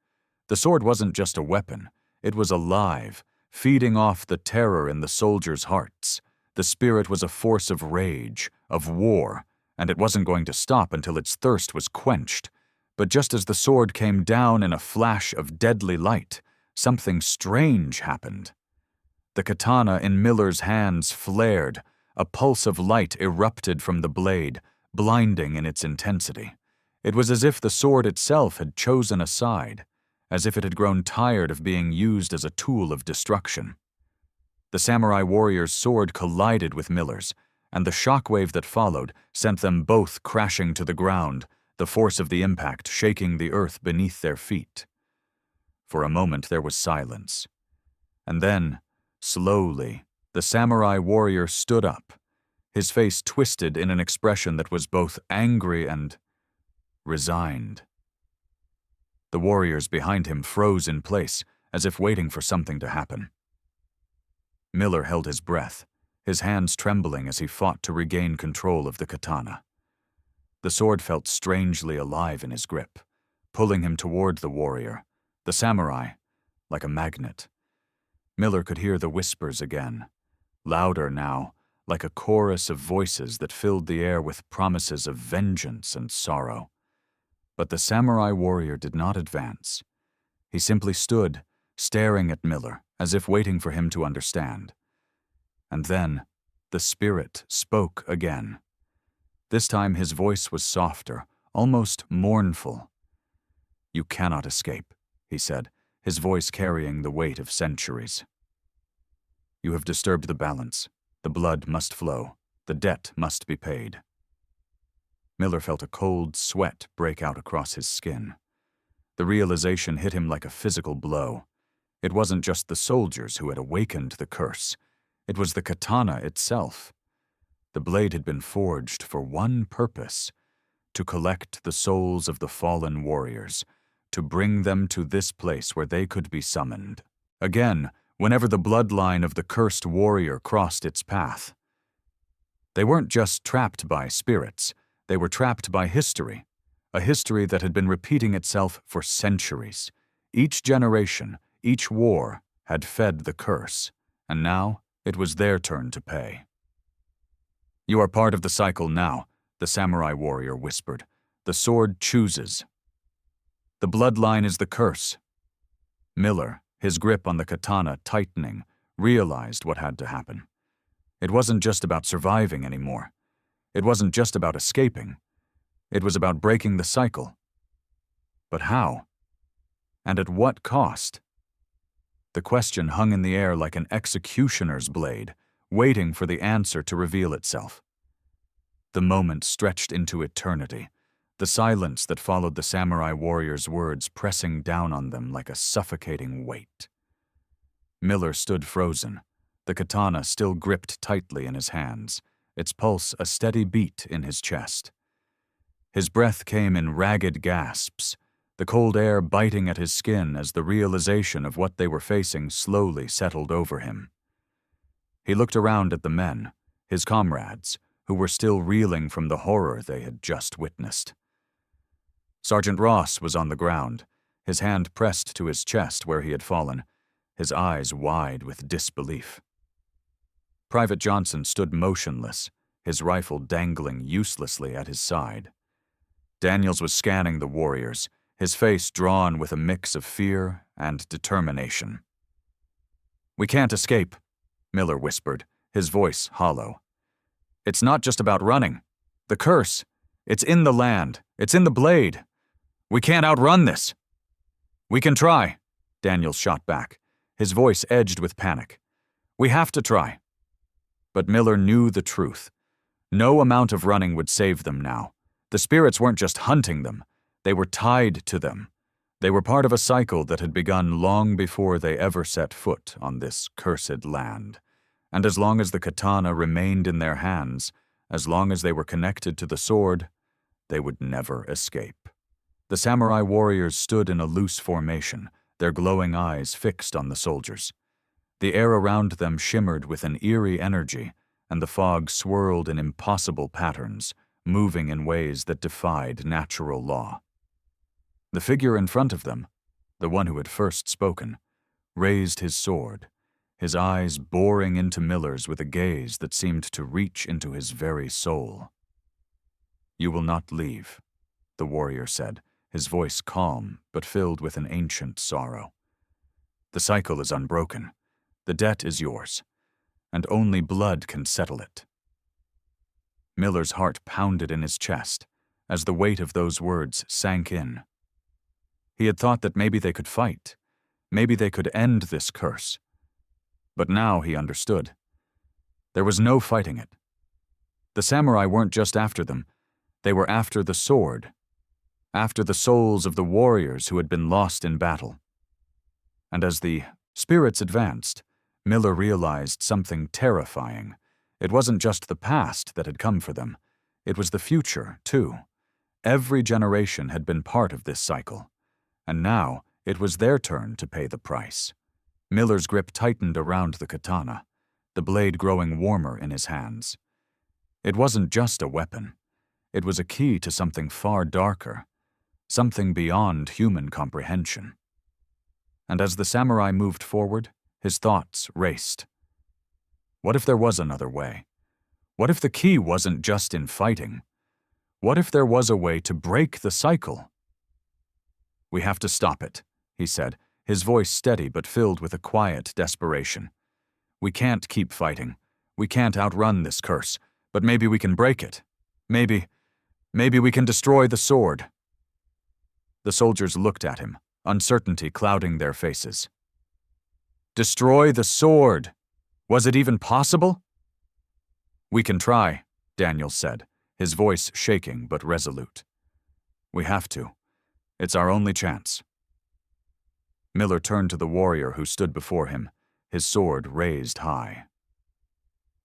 Speaker 1: The sword wasn't just a weapon, it was alive, feeding off the terror in the soldiers' hearts. The spirit was a force of rage, of war, and it wasn't going to stop until its thirst was quenched. But just as the sword came down in a flash of deadly light, something strange happened. The katana in Miller's hands flared, a pulse of light erupted from the blade, blinding in its intensity. It was as if the sword itself had chosen a side, as if it had grown tired of being used as a tool of destruction. The samurai warrior's sword collided with Miller's, and the shockwave that followed sent them both crashing to the ground, the force of the impact shaking the earth beneath their feet. For a moment there was silence. And then, slowly, the samurai warrior stood up, his face twisted in an expression that was both angry and resigned. The warriors behind him froze in place, as if waiting for something to happen. Miller held his breath, his hands trembling as he fought to regain control of the katana. The sword felt strangely alive in his grip, pulling him toward the warrior, the samurai, like a magnet. Miller could hear the whispers again, louder now, like a chorus of voices that filled the air with promises of vengeance and sorrow. But the samurai warrior did not advance. He simply stood, staring at Miller, as if waiting for him to understand. And then, the spirit spoke again. This time his voice was softer, almost mournful. "You cannot escape," he said, his voice carrying the weight of centuries. "You have disturbed the balance. The blood must flow. The debt must be paid." Miller felt a cold sweat break out across his skin. The realization hit him like a physical blow. It wasn't just the soldiers who had awakened the curse. It was the katana itself. The blade had been forged for one purpose: to collect the souls of the fallen warriors, to bring them to this place where they could be summoned. Again, whenever the bloodline of the cursed warrior crossed its path. They weren't just trapped by spirits, they were trapped by history, a history that had been repeating itself for centuries. Each generation, each war, had fed the curse, and now it was their turn to pay. "You are part of the cycle now," the samurai warrior whispered. "The sword chooses. The bloodline is the curse." Miller, his grip on the katana tightening, realized what had to happen. It wasn't just about surviving anymore. It wasn't just about escaping. It was about breaking the cycle. But how? And at what cost? The question hung in the air like an executioner's blade, waiting for the answer to reveal itself. The moment stretched into eternity, the silence that followed the samurai warrior's words pressing down on them like a suffocating weight. Miller stood frozen, the katana still gripped tightly in his hands, its pulse a steady beat in his chest. His breath came in ragged gasps, the cold air biting at his skin as the realization of what they were facing slowly settled over him. He looked around at the men, his comrades, who were still reeling from the horror they had just witnessed. Sergeant Ross was on the ground, his hand pressed to his chest where he had fallen, his eyes wide with disbelief. Private Johnson stood motionless, his rifle dangling uselessly at his side. Daniels was scanning the warriors, his face drawn with a mix of fear and determination. "We can't escape," Miller whispered, his voice hollow. "It's not just about running. The curse, it's in the land, it's in the blade. We can't outrun this." "We can try," Daniels shot back, his voice edged with panic. "We have to try." But Miller knew the truth. No amount of running would save them now. The spirits weren't just hunting them, they were tied to them. They were part of a cycle that had begun long before they ever set foot on this cursed land. And as long as the katana remained in their hands, as long as they were connected to the sword, they would never escape. The samurai warriors stood in a loose formation, their glowing eyes fixed on the soldiers. The air around them shimmered with an eerie energy, and the fog swirled in impossible patterns, moving in ways that defied natural law. The figure in front of them, the one who had first spoken, raised his sword, his eyes boring into Miller's with a gaze that seemed to reach into his very soul. "You will not leave," the warrior said, his voice calm but filled with an ancient sorrow. "The cycle is unbroken. The debt is yours, and only blood can settle it." Miller's heart pounded in his chest as the weight of those words sank in. He had thought that maybe they could fight, maybe they could end this curse. But now he understood. There was no fighting it. The samurai weren't just after them, they were after the sword, after the souls of the warriors who had been lost in battle. And as the spirits advanced, Miller realized something terrifying. It wasn't just the past that had come for them. It was the future, too. Every generation had been part of this cycle. And now it was their turn to pay the price. Miller's grip tightened around the katana, the blade growing warmer in his hands. It wasn't just a weapon. It was a key to something far darker, something beyond human comprehension. And as the samurai moved forward, his thoughts raced. What if there was another way? What if the key wasn't just in fighting? What if there was a way to break the cycle? "We have to stop it," he said, his voice steady but filled with a quiet desperation. "We can't keep fighting. We can't outrun this curse, but maybe we can break it. Maybe we can destroy the sword." The soldiers looked at him, uncertainty clouding their faces. Destroy the sword! Was it even possible? "We can try," Daniel said, his voice shaking but resolute. "We have to. It's our only chance." Miller turned to the warrior who stood before him, his sword raised high.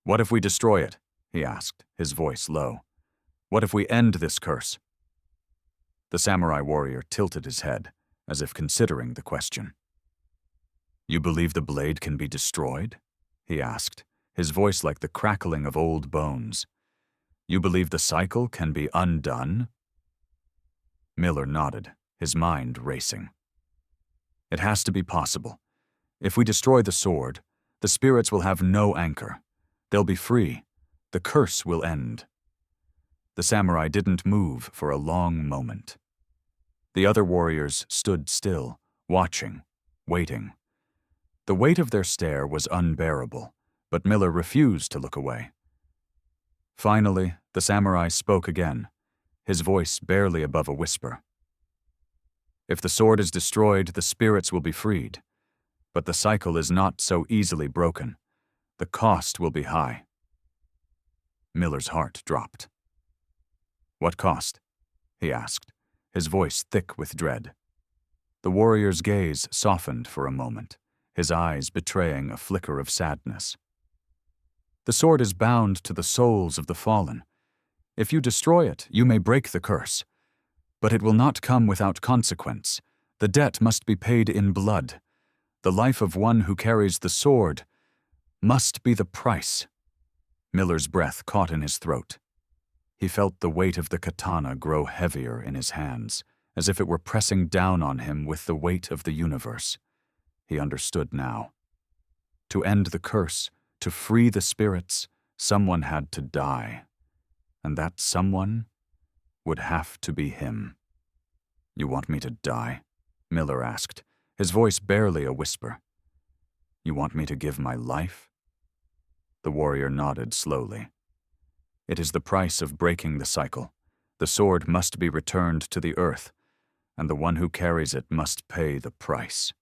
Speaker 1: "What if we destroy it?" he asked, his voice low. "What if we end this curse?" The samurai warrior tilted his head, as if considering the question. "You believe the blade can be destroyed?" he asked, his voice like the crackling of old bones. "You believe the cycle can be undone?" Miller nodded, his mind racing. "It has to be possible. If we destroy the sword, the spirits will have no anchor. They'll be free. The curse will end." The samurai didn't move for a long moment. The other warriors stood still, watching, waiting. The weight of their stare was unbearable, but Miller refused to look away. Finally, the samurai spoke again, his voice barely above a whisper. "If the sword is destroyed, the spirits will be freed. But the cycle is not so easily broken. The cost will be high." Miller's heart dropped. "What cost?" he asked, his voice thick with dread. The warrior's gaze softened for a moment, his eyes betraying a flicker of sadness. "The sword is bound to the souls of the fallen. If you destroy it, you may break the curse. But it will not come without consequence. The debt must be paid in blood. The life of one who carries the sword must be the price." Miller's breath caught in his throat. He felt the weight of the katana grow heavier in his hands, as if it were pressing down on him with the weight of the universe. He understood now. To end the curse, to free the spirits, someone had to die. And that someone would have to be him. "You want me to die?" Miller asked, his voice barely a whisper. "You want me to give my life?" The warrior nodded slowly. "It is the price of breaking the cycle. The sword must be returned to the earth, and the one who carries it must pay the price."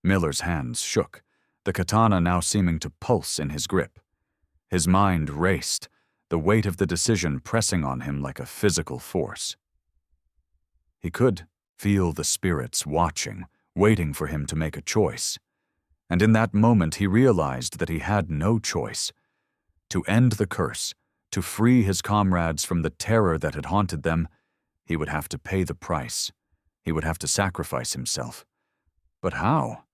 Speaker 1: Miller's hands shook, the katana now seeming to pulse in his grip. His mind raced, the weight of the decision pressing on him like a physical force. He could feel the spirits watching, waiting for him to make a choice. And in that moment he realized that he had no choice. To end the curse, to free his comrades from the terror that had haunted them, he would have to pay the price. He would have to sacrifice himself. But how?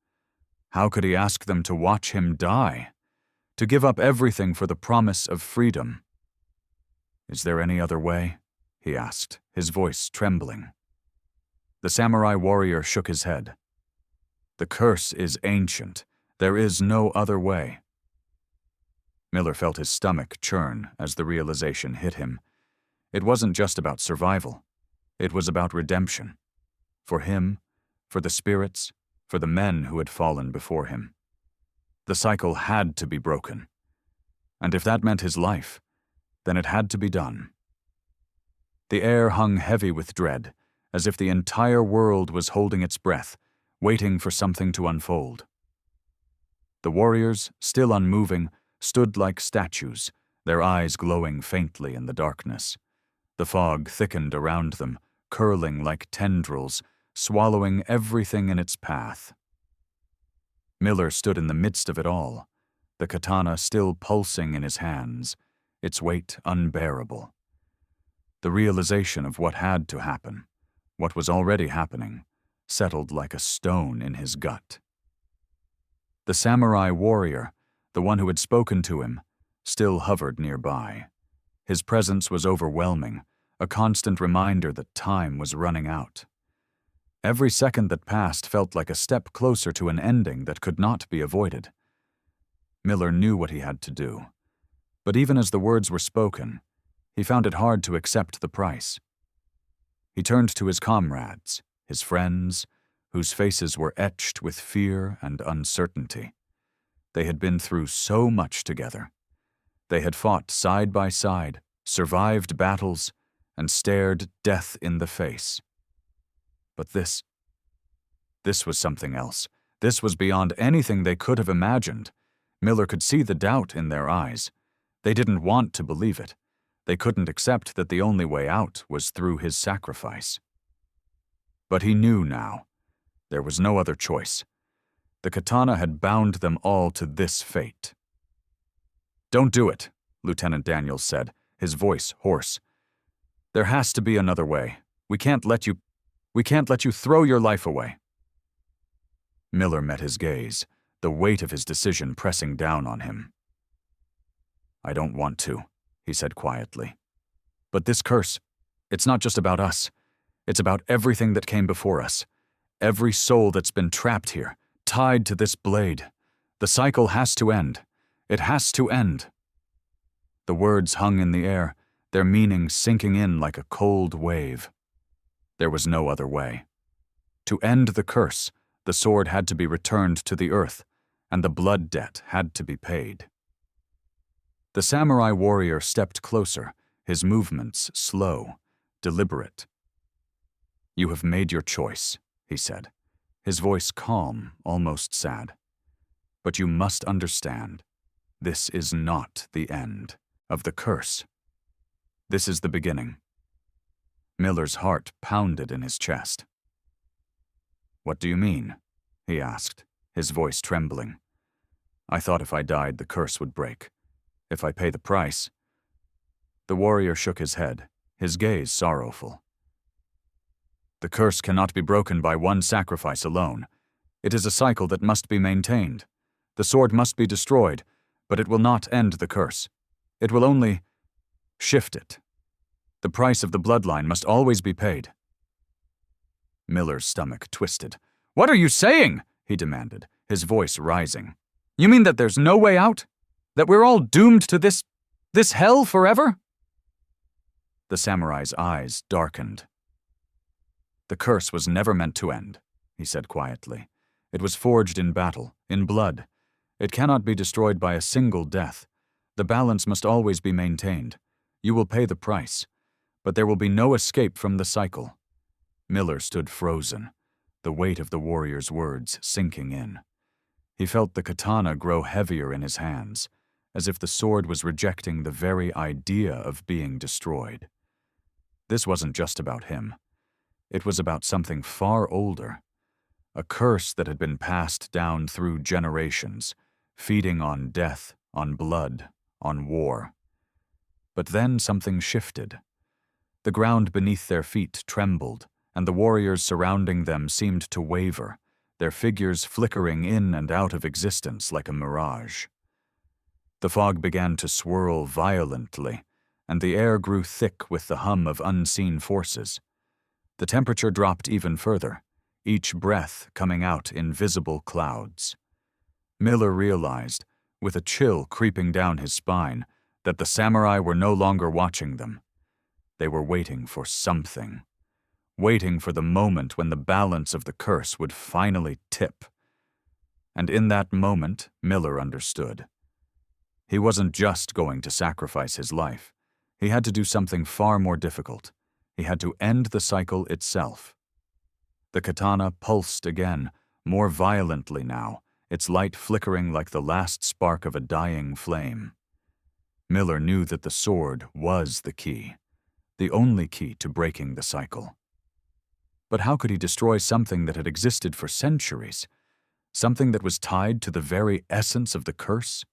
Speaker 1: How could he ask them to watch him die? To give up everything for the promise of freedom? "Is there any other way?" he asked, his voice trembling. The samurai warrior shook his head. "The curse is ancient. There is no other way." Miller felt his stomach churn as the realization hit him. It wasn't just about survival. It was about redemption. For him, for the spirits, for the men who had fallen before him. The cycle had to be broken. And if that meant his life, then it had to be done. The air hung heavy with dread, as if the entire world was holding its breath, waiting for something to unfold. The warriors, still unmoving, stood like statues, their eyes glowing faintly in the darkness. The fog thickened around them, curling like tendrils, swallowing everything in its path. Miller stood in the midst of it all, the katana still pulsing in his hands, its weight unbearable. The realization of what had to happen, what was already happening, settled like a stone in his gut. The samurai warrior, the one who had spoken to him, still hovered nearby. His presence was overwhelming, a constant reminder that time was running out. Every second that passed felt like a step closer to an ending that could not be avoided. Miller knew what he had to do, but even as the words were spoken, he found it hard to accept the price. He turned to his comrades, his friends, whose faces were etched with fear and uncertainty. They had been through so much together. They had fought side by side, survived battles, and stared death in the face. But this was something else. This was beyond anything they could have imagined. Miller could see the doubt in their eyes. They didn't want to believe it. They couldn't accept that the only way out was through his sacrifice. But he knew now. There was no other choice. The katana had bound them all to this fate. "Don't do it," Lieutenant Daniels said, his voice hoarse. "There has to be another way. We can't let you throw your life away." Miller met his gaze, the weight of his decision pressing down on him. "I don't want to," he said quietly. "But this curse, it's not just about us. It's about everything that came before us. Every soul that's been trapped here, tied to this blade. The cycle has to end. It has to end." The words hung in the air, their meaning sinking in like a cold wave. There was no other way. To end the curse, the sword had to be returned to the earth, and the blood debt had to be paid. The samurai warrior stepped closer, his movements slow, deliberate. "You have made your choice," he said, his voice calm, almost sad. "But you must understand, this is not the end of the curse. This is the beginning." Miller's heart pounded in his chest. "What do you mean?" he asked, his voice trembling. "I thought if I died, the curse would break. If I pay the price—" The warrior shook his head, his gaze sorrowful. "The curse cannot be broken by one sacrifice alone. It is a cycle that must be maintained. The sword must be destroyed, but it will not end the curse. It will only shift it. The price of the bloodline must always be paid." Miller's stomach twisted. "What are you saying?" he demanded, his voice rising. "You mean that there's no way out? That we're all doomed to this hell forever?" The samurai's eyes darkened. "The curse was never meant to end," he said quietly. "It was forged in battle, in blood. It cannot be destroyed by a single death. The balance must always be maintained. You will pay the price, but there will be no escape from the cycle." Miller stood frozen, the weight of the warrior's words sinking in. He felt the katana grow heavier in his hands, as if the sword was rejecting the very idea of being destroyed. This wasn't just about him. It was about something far older, a curse that had been passed down through generations, feeding on death, on blood, on war. But then something shifted. The ground beneath their feet trembled, and the warriors surrounding them seemed to waver, their figures flickering in and out of existence like a mirage. The fog began to swirl violently, and the air grew thick with the hum of unseen forces. The temperature dropped even further, each breath coming out in visible clouds. Miller realized, with a chill creeping down his spine, that the samurai were no longer watching them. They were waiting for something, waiting for the moment when the balance of the curse would finally tip. And in that moment, Miller understood. He wasn't just going to sacrifice his life. He had to do something far more difficult. He had to end the cycle itself. The katana pulsed again, more violently now, its light flickering like the last spark of a dying flame. Miller knew that the sword was the key, the only key to breaking the cycle. But how could he destroy something that had existed for centuries, something that was tied to the very essence of the curse?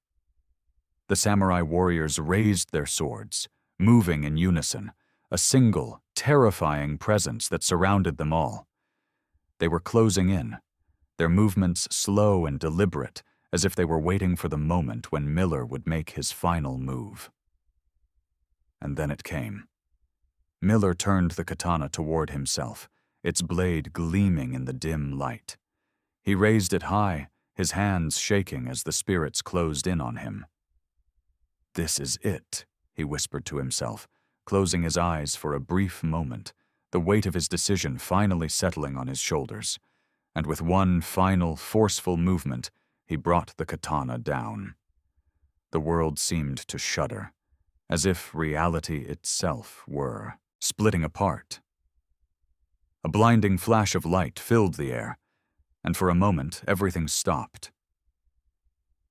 Speaker 1: The samurai warriors raised their swords, moving in unison, a single, terrifying presence that surrounded them all. They were closing in, their movements slow and deliberate, as if they were waiting for the moment when Miller would make his final move. And then it came. Miller turned the katana toward himself, its blade gleaming in the dim light. He raised it high, his hands shaking as the spirits closed in on him. "This is it," he whispered to himself, closing his eyes for a brief moment, the weight of his decision finally settling on his shoulders. And with one final, forceful movement, he brought the katana down. The world seemed to shudder, as if reality itself were splitting apart. A blinding flash of light filled the air, and for a moment everything stopped.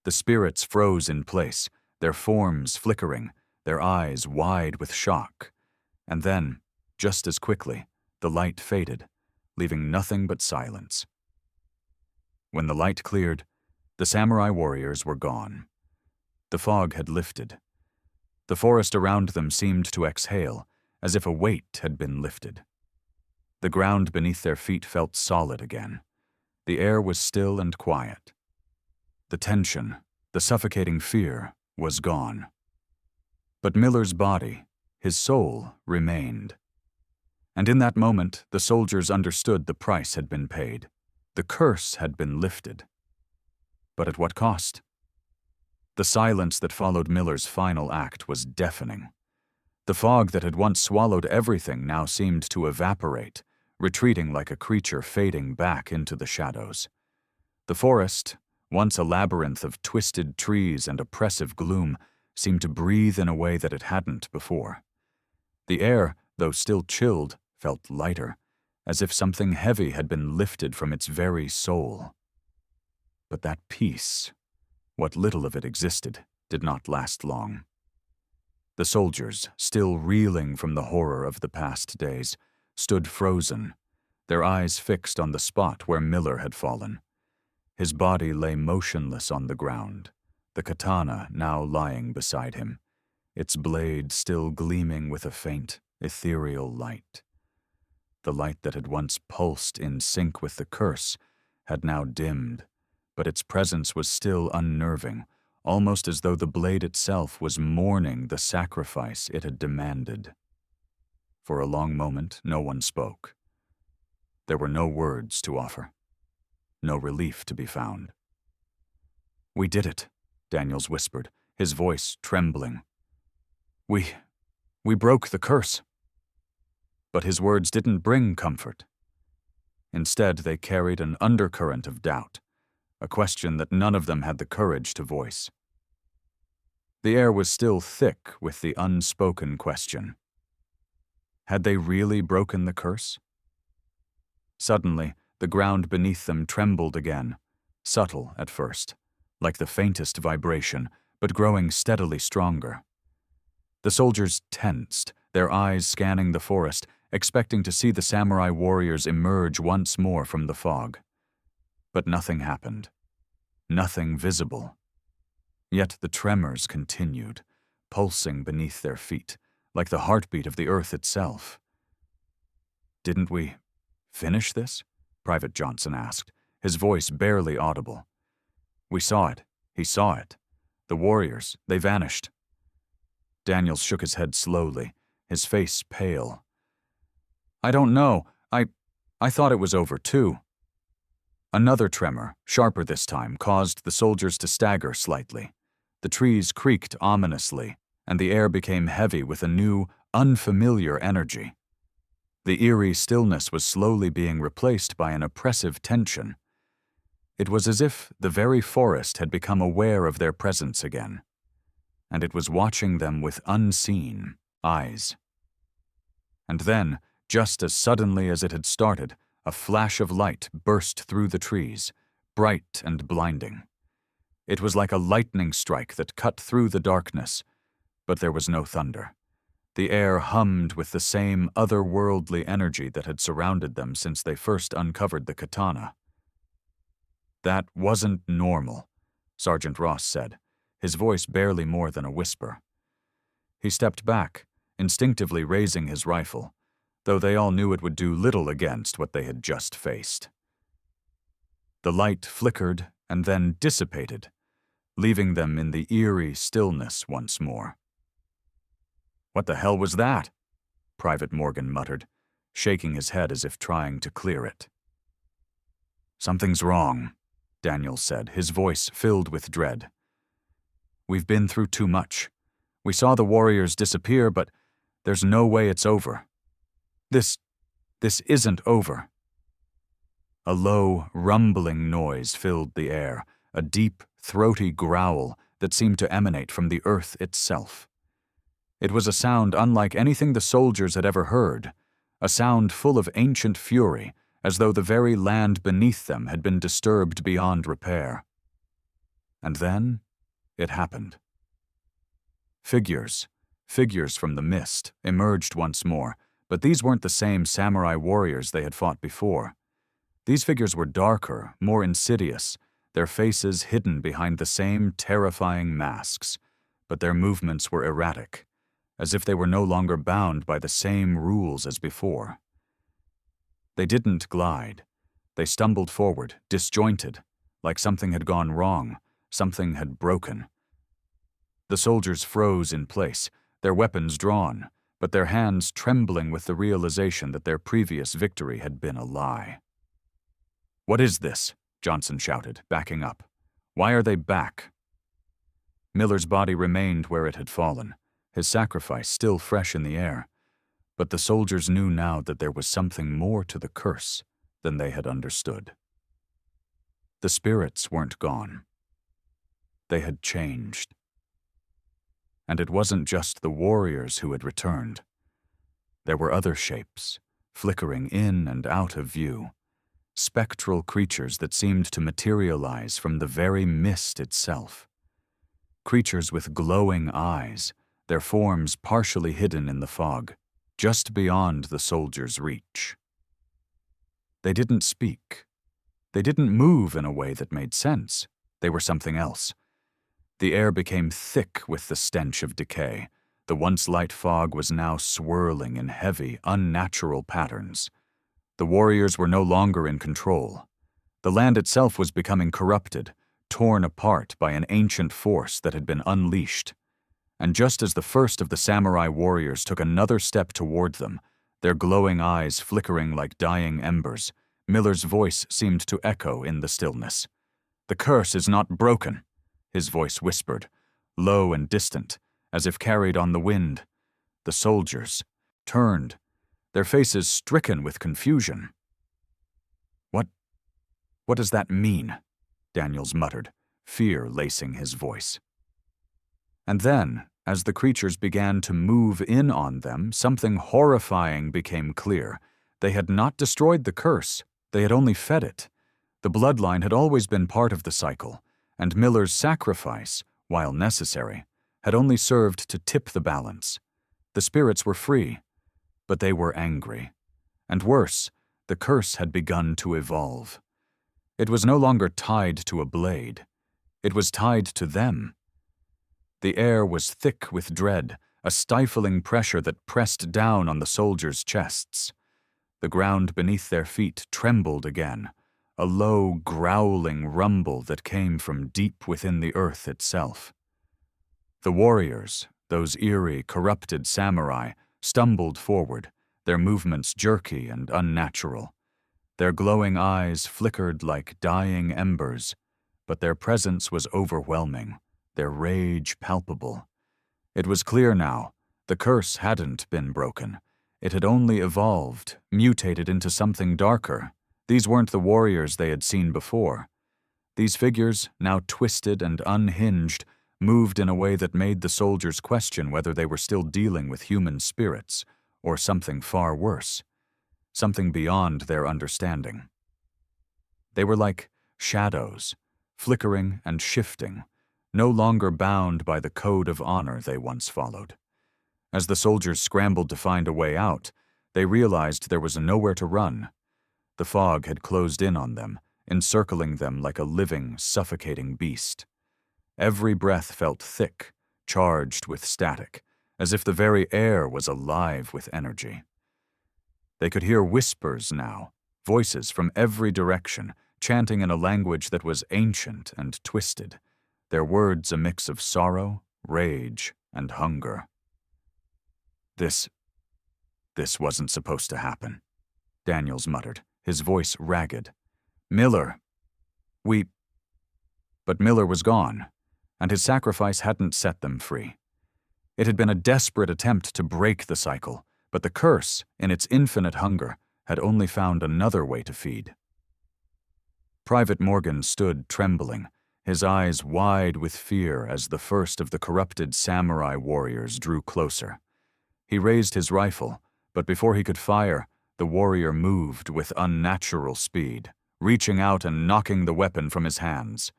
Speaker 1: The spirits froze in place, their forms flickering, their eyes wide with shock. And then, just as quickly, the light faded, leaving nothing but silence. When the light cleared, the samurai warriors were gone. The fog had lifted. The forest around them seemed to exhale, as if a weight had been lifted. The ground beneath their feet felt solid again. The air was still and quiet. The tension, the suffocating fear, was gone. But Miller's body, his soul, remained. And in that moment, the soldiers understood the price had been paid. The curse had been lifted. But at what cost? The silence that followed Miller's final act was deafening. The fog that had once swallowed everything now seemed to evaporate, retreating like a creature fading back into the shadows. The forest, once a labyrinth of twisted trees and oppressive gloom, seemed to breathe in a way that it hadn't before. The air, though still chilled, felt lighter, as if something heavy had been lifted from its very soul. But that peace, what little of it existed, did not last long. The soldiers, still reeling from the horror of the past days, stood frozen, their eyes fixed on the spot where Miller had fallen. His body lay motionless on the ground, the katana now lying beside him, its blade still gleaming with a faint, ethereal light. The light that had once pulsed in sync with the curse had now dimmed, but its presence was still unnerving, almost as though the blade itself was mourning the sacrifice it had demanded. For a long moment, no one spoke. There were no words to offer, no relief to be found. "We did it," Daniels whispered, his voice trembling. We broke the curse." But his words didn't bring comfort. Instead, they carried an undercurrent of doubt, a question that none of them had the courage to voice. The air was still thick with the unspoken question. Had they really broken the curse? Suddenly, the ground beneath them trembled again, subtle at first, like the faintest vibration, but growing steadily stronger. The soldiers tensed, their eyes scanning the forest, expecting to see the samurai warriors emerge once more from the fog. But nothing happened. Nothing visible. Yet the tremors continued, pulsing beneath their feet, like the heartbeat of the earth itself. "Didn't we finish this?" Private Johnson asked, his voice barely audible. "We saw it. He saw it. The warriors, they vanished." Daniels shook his head slowly, his face pale. "I don't know. I thought it was over, too." Another tremor, sharper this time, caused the soldiers to stagger slightly. The trees creaked ominously, and the air became heavy with a new, unfamiliar energy. The eerie stillness was slowly being replaced by an oppressive tension. It was as if the very forest had become aware of their presence again, and it was watching them with unseen eyes. And then, just as suddenly as it had started, a flash of light burst through the trees, bright and blinding. It was like a lightning strike that cut through the darkness, but there was no thunder. The air hummed with the same otherworldly energy that had surrounded them since they first uncovered the katana. "That wasn't normal," Sergeant Ross said, his voice barely more than a whisper. He stepped back, instinctively raising his rifle, though they all knew it would do little against what they had just faced. The light flickered and then dissipated, leaving them in the eerie stillness once more. "What the hell was that?" Private Morgan muttered, shaking his head as if trying to clear it. "Something's wrong," Daniel said, his voice filled with dread. "We've been through too much. We saw the warriors disappear, but there's no way it's over. This isn't over." A low, rumbling noise filled the air, a deep, throaty growl that seemed to emanate from the earth itself. It was a sound unlike anything the soldiers had ever heard, a sound full of ancient fury, as though the very land beneath them had been disturbed beyond repair. And then, it happened. Figures from the mist, emerged once more, but these weren't the same samurai warriors they had fought before. These figures were darker, more insidious, their faces hidden behind the same terrifying masks, but their movements were erratic, as if they were no longer bound by the same rules as before. They didn't glide. They stumbled forward, disjointed, like something had gone wrong, something had broken. The soldiers froze in place, their weapons drawn, but their hands trembling with the realization that their previous victory had been a lie. "What is this?" Johnson shouted, backing up. "Why are they back?" Miller's body remained where it had fallen, his sacrifice still fresh in the air, but the soldiers knew now that there was something more to the curse than they had understood. The spirits weren't gone. They had changed. And it wasn't just the warriors who had returned. There were other shapes, flickering in and out of view, spectral creatures that seemed to materialize from the very mist itself. Creatures with glowing eyes, their forms partially hidden in the fog, just beyond the soldiers' reach. They didn't speak. They didn't move in a way that made sense. They were something else. The air became thick with the stench of decay. The once light fog was now swirling in heavy, unnatural patterns. The warriors were no longer in control. The land itself was becoming corrupted, torn apart by an ancient force that had been unleashed. And just as the first of the samurai warriors took another step toward them, their glowing eyes flickering like dying embers, Miller's voice seemed to echo in the stillness. "The curse is not broken," his voice whispered, low and distant, as if carried on the wind. The soldiers turned, their faces stricken with confusion. What does that mean?" Daniels muttered, fear lacing his voice. And then, as the creatures began to move in on them, something horrifying became clear. They had not destroyed the curse, they had only fed it. The bloodline had always been part of the cycle, and Miller's sacrifice, while necessary, had only served to tip the balance. The spirits were free, but they were angry. And worse, the curse had begun to evolve. It was no longer tied to a blade. It was tied to them. The air was thick with dread, a stifling pressure that pressed down on the soldiers' chests. The ground beneath their feet trembled again, a low, growling rumble that came from deep within the earth itself. The warriors, those eerie, corrupted samurai, stumbled forward, their movements jerky and unnatural. Their glowing eyes flickered like dying embers, but their presence was overwhelming, their rage palpable. It was clear now, the curse hadn't been broken. It had only evolved, mutated into something darker. These weren't the warriors they had seen before. These figures, now twisted and unhinged, moved in a way that made the soldiers question whether they were still dealing with human spirits, or something far worse, something beyond their understanding. They were like shadows, flickering and shifting, no longer bound by the code of honor they once followed. As the soldiers scrambled to find a way out, they realized there was nowhere to run. The fog had closed in on them, encircling them like a living, suffocating beast. Every breath felt thick, charged with static, as if the very air was alive with energy. They could hear whispers now, voices from every direction, chanting in a language that was ancient and twisted, their words a mix of sorrow, rage, and hunger. This wasn't supposed to happen," Daniels muttered, his voice ragged. "Miller, But Miller was gone, and his sacrifice hadn't set them free. It had been a desperate attempt to break the cycle, but the curse, in its infinite hunger, had only found another way to feed. Private Morgan stood trembling, his eyes wide with fear as the first of the corrupted samurai warriors drew closer. He raised his rifle, but before he could fire, the warrior moved with unnatural speed, reaching out and knocking the weapon from his hands.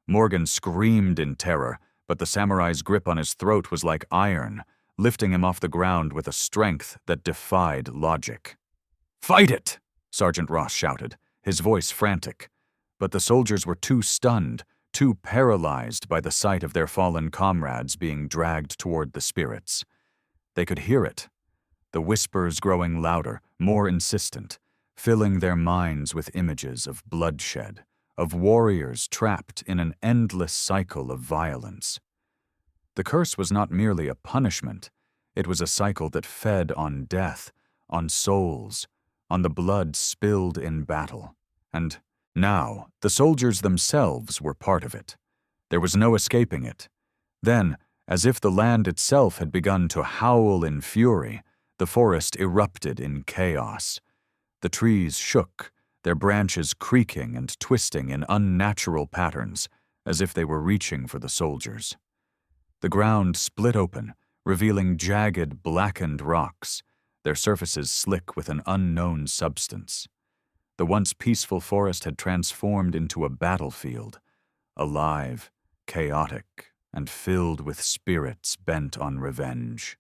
Speaker 1: Morgan screamed in terror, but the samurai's grip on his throat was like iron, lifting him off the ground with a strength that defied logic. "Fight it!" Sergeant Ross shouted, his voice frantic. But the soldiers were too stunned, too paralyzed by the sight of their fallen comrades being dragged toward the spirits. They could hear it, the whispers growing louder, more insistent, filling their minds with images of bloodshed, of warriors trapped in an endless cycle of violence. The curse was not merely a punishment, it was a cycle that fed on death, on souls, on the blood spilled in battle. And now, the soldiers themselves were part of it. There was no escaping it. Then, as if the land itself had begun to howl in fury, the forest erupted in chaos. The trees shook, their branches creaking and twisting in unnatural patterns, as if they were reaching for the soldiers. The ground split open, revealing jagged, blackened rocks, their surfaces slick with an unknown substance. The once peaceful forest had transformed into a battlefield, alive, chaotic, and filled with spirits bent on revenge.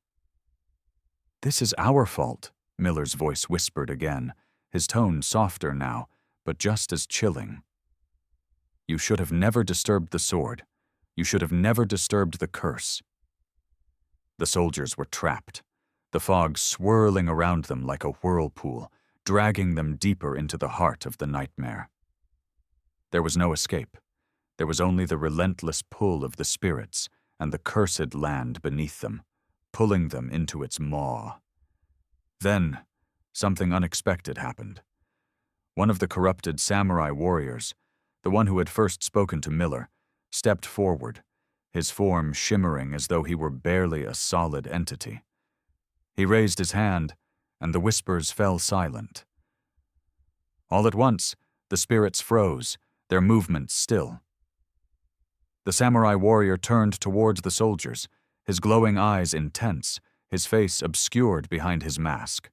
Speaker 1: "This is our fault," Miller's voice whispered again, his tone softer now, but just as chilling. "You should have never disturbed the sword. You should have never disturbed the curse." The soldiers were trapped, the fog swirling around them like a whirlpool, dragging them deeper into the heart of the nightmare. There was no escape. There was only the relentless pull of the spirits and the cursed land beneath them, pulling them into its maw. Then, something unexpected happened. One of the corrupted samurai warriors, the one who had first spoken to Miller, stepped forward, his form shimmering as though he were barely a solid entity. He raised his hand, and the whispers fell silent. All at once, the spirits froze, their movements still. The samurai warrior turned towards the soldiers, his glowing eyes intense, his face obscured behind his mask.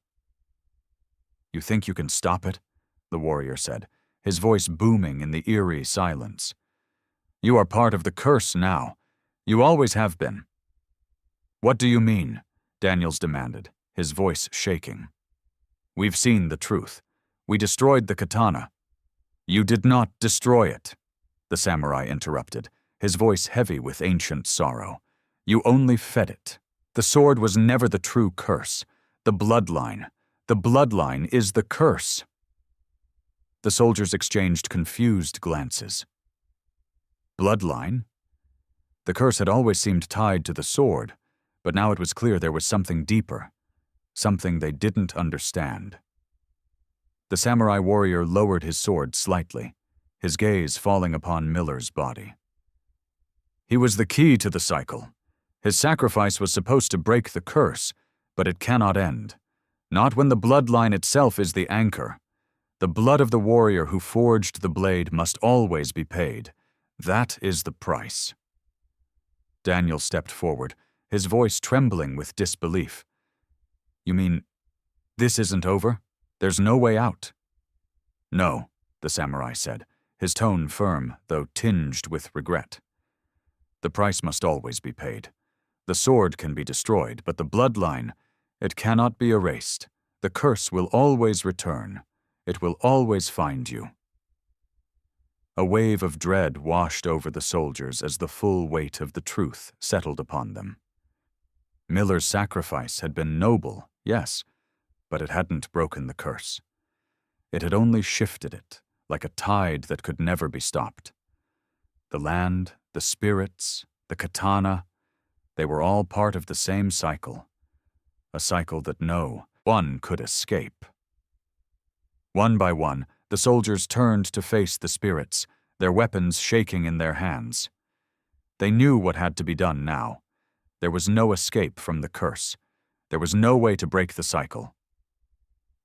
Speaker 1: "You think you can stop it?" the warrior said, his voice booming in the eerie silence. "You are part of the curse now. You always have been." "What do you mean?" Daniels demanded, his voice shaking. "We've seen the truth. We destroyed the katana." "You did not destroy it," the samurai interrupted, his voice heavy with ancient sorrow. "You only fed it. The sword was never the true curse. The bloodline is the curse." The soldiers exchanged confused glances. Bloodline? The curse had always seemed tied to the sword, but now it was clear there was something deeper, something they didn't understand. The samurai warrior lowered his sword slightly, his gaze falling upon Miller's body. "He was the key to the cycle. His sacrifice was supposed to break the curse, but it cannot end. Not when the bloodline itself is the anchor. The blood of the warrior who forged the blade must always be paid. That is the price." Daniel stepped forward, his voice trembling with disbelief. "You mean, this isn't over? There's no way out?" "No," the samurai said, his tone firm, though tinged with regret. "The price must always be paid. The sword can be destroyed, but the bloodline, it cannot be erased. The curse will always return. It will always find you." A wave of dread washed over the soldiers as the full weight of the truth settled upon them. Miller's sacrifice had been noble, yes, but it hadn't broken the curse. It had only shifted it, like a tide that could never be stopped. The land, the spirits, the katana, they were all part of the same cycle, a cycle that no one could escape. One by one, the soldiers turned to face the spirits, their weapons shaking in their hands. They knew what had to be done now. There was no escape from the curse. There was no way to break the cycle.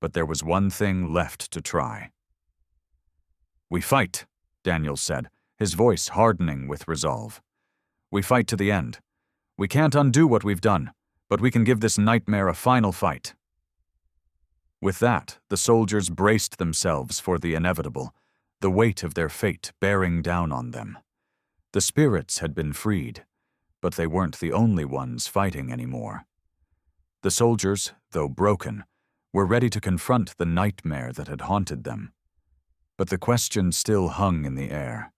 Speaker 1: But there was one thing left to try. "We fight," Daniel said, his voice hardening with resolve. "We fight to the end. We can't undo what we've done, but we can give this nightmare a final fight." With that, the soldiers braced themselves for the inevitable, the weight of their fate bearing down on them. The spirits had been freed, but they weren't the only ones fighting anymore. The soldiers, though broken, were ready to confront the nightmare that had haunted them. But the question still hung in the air.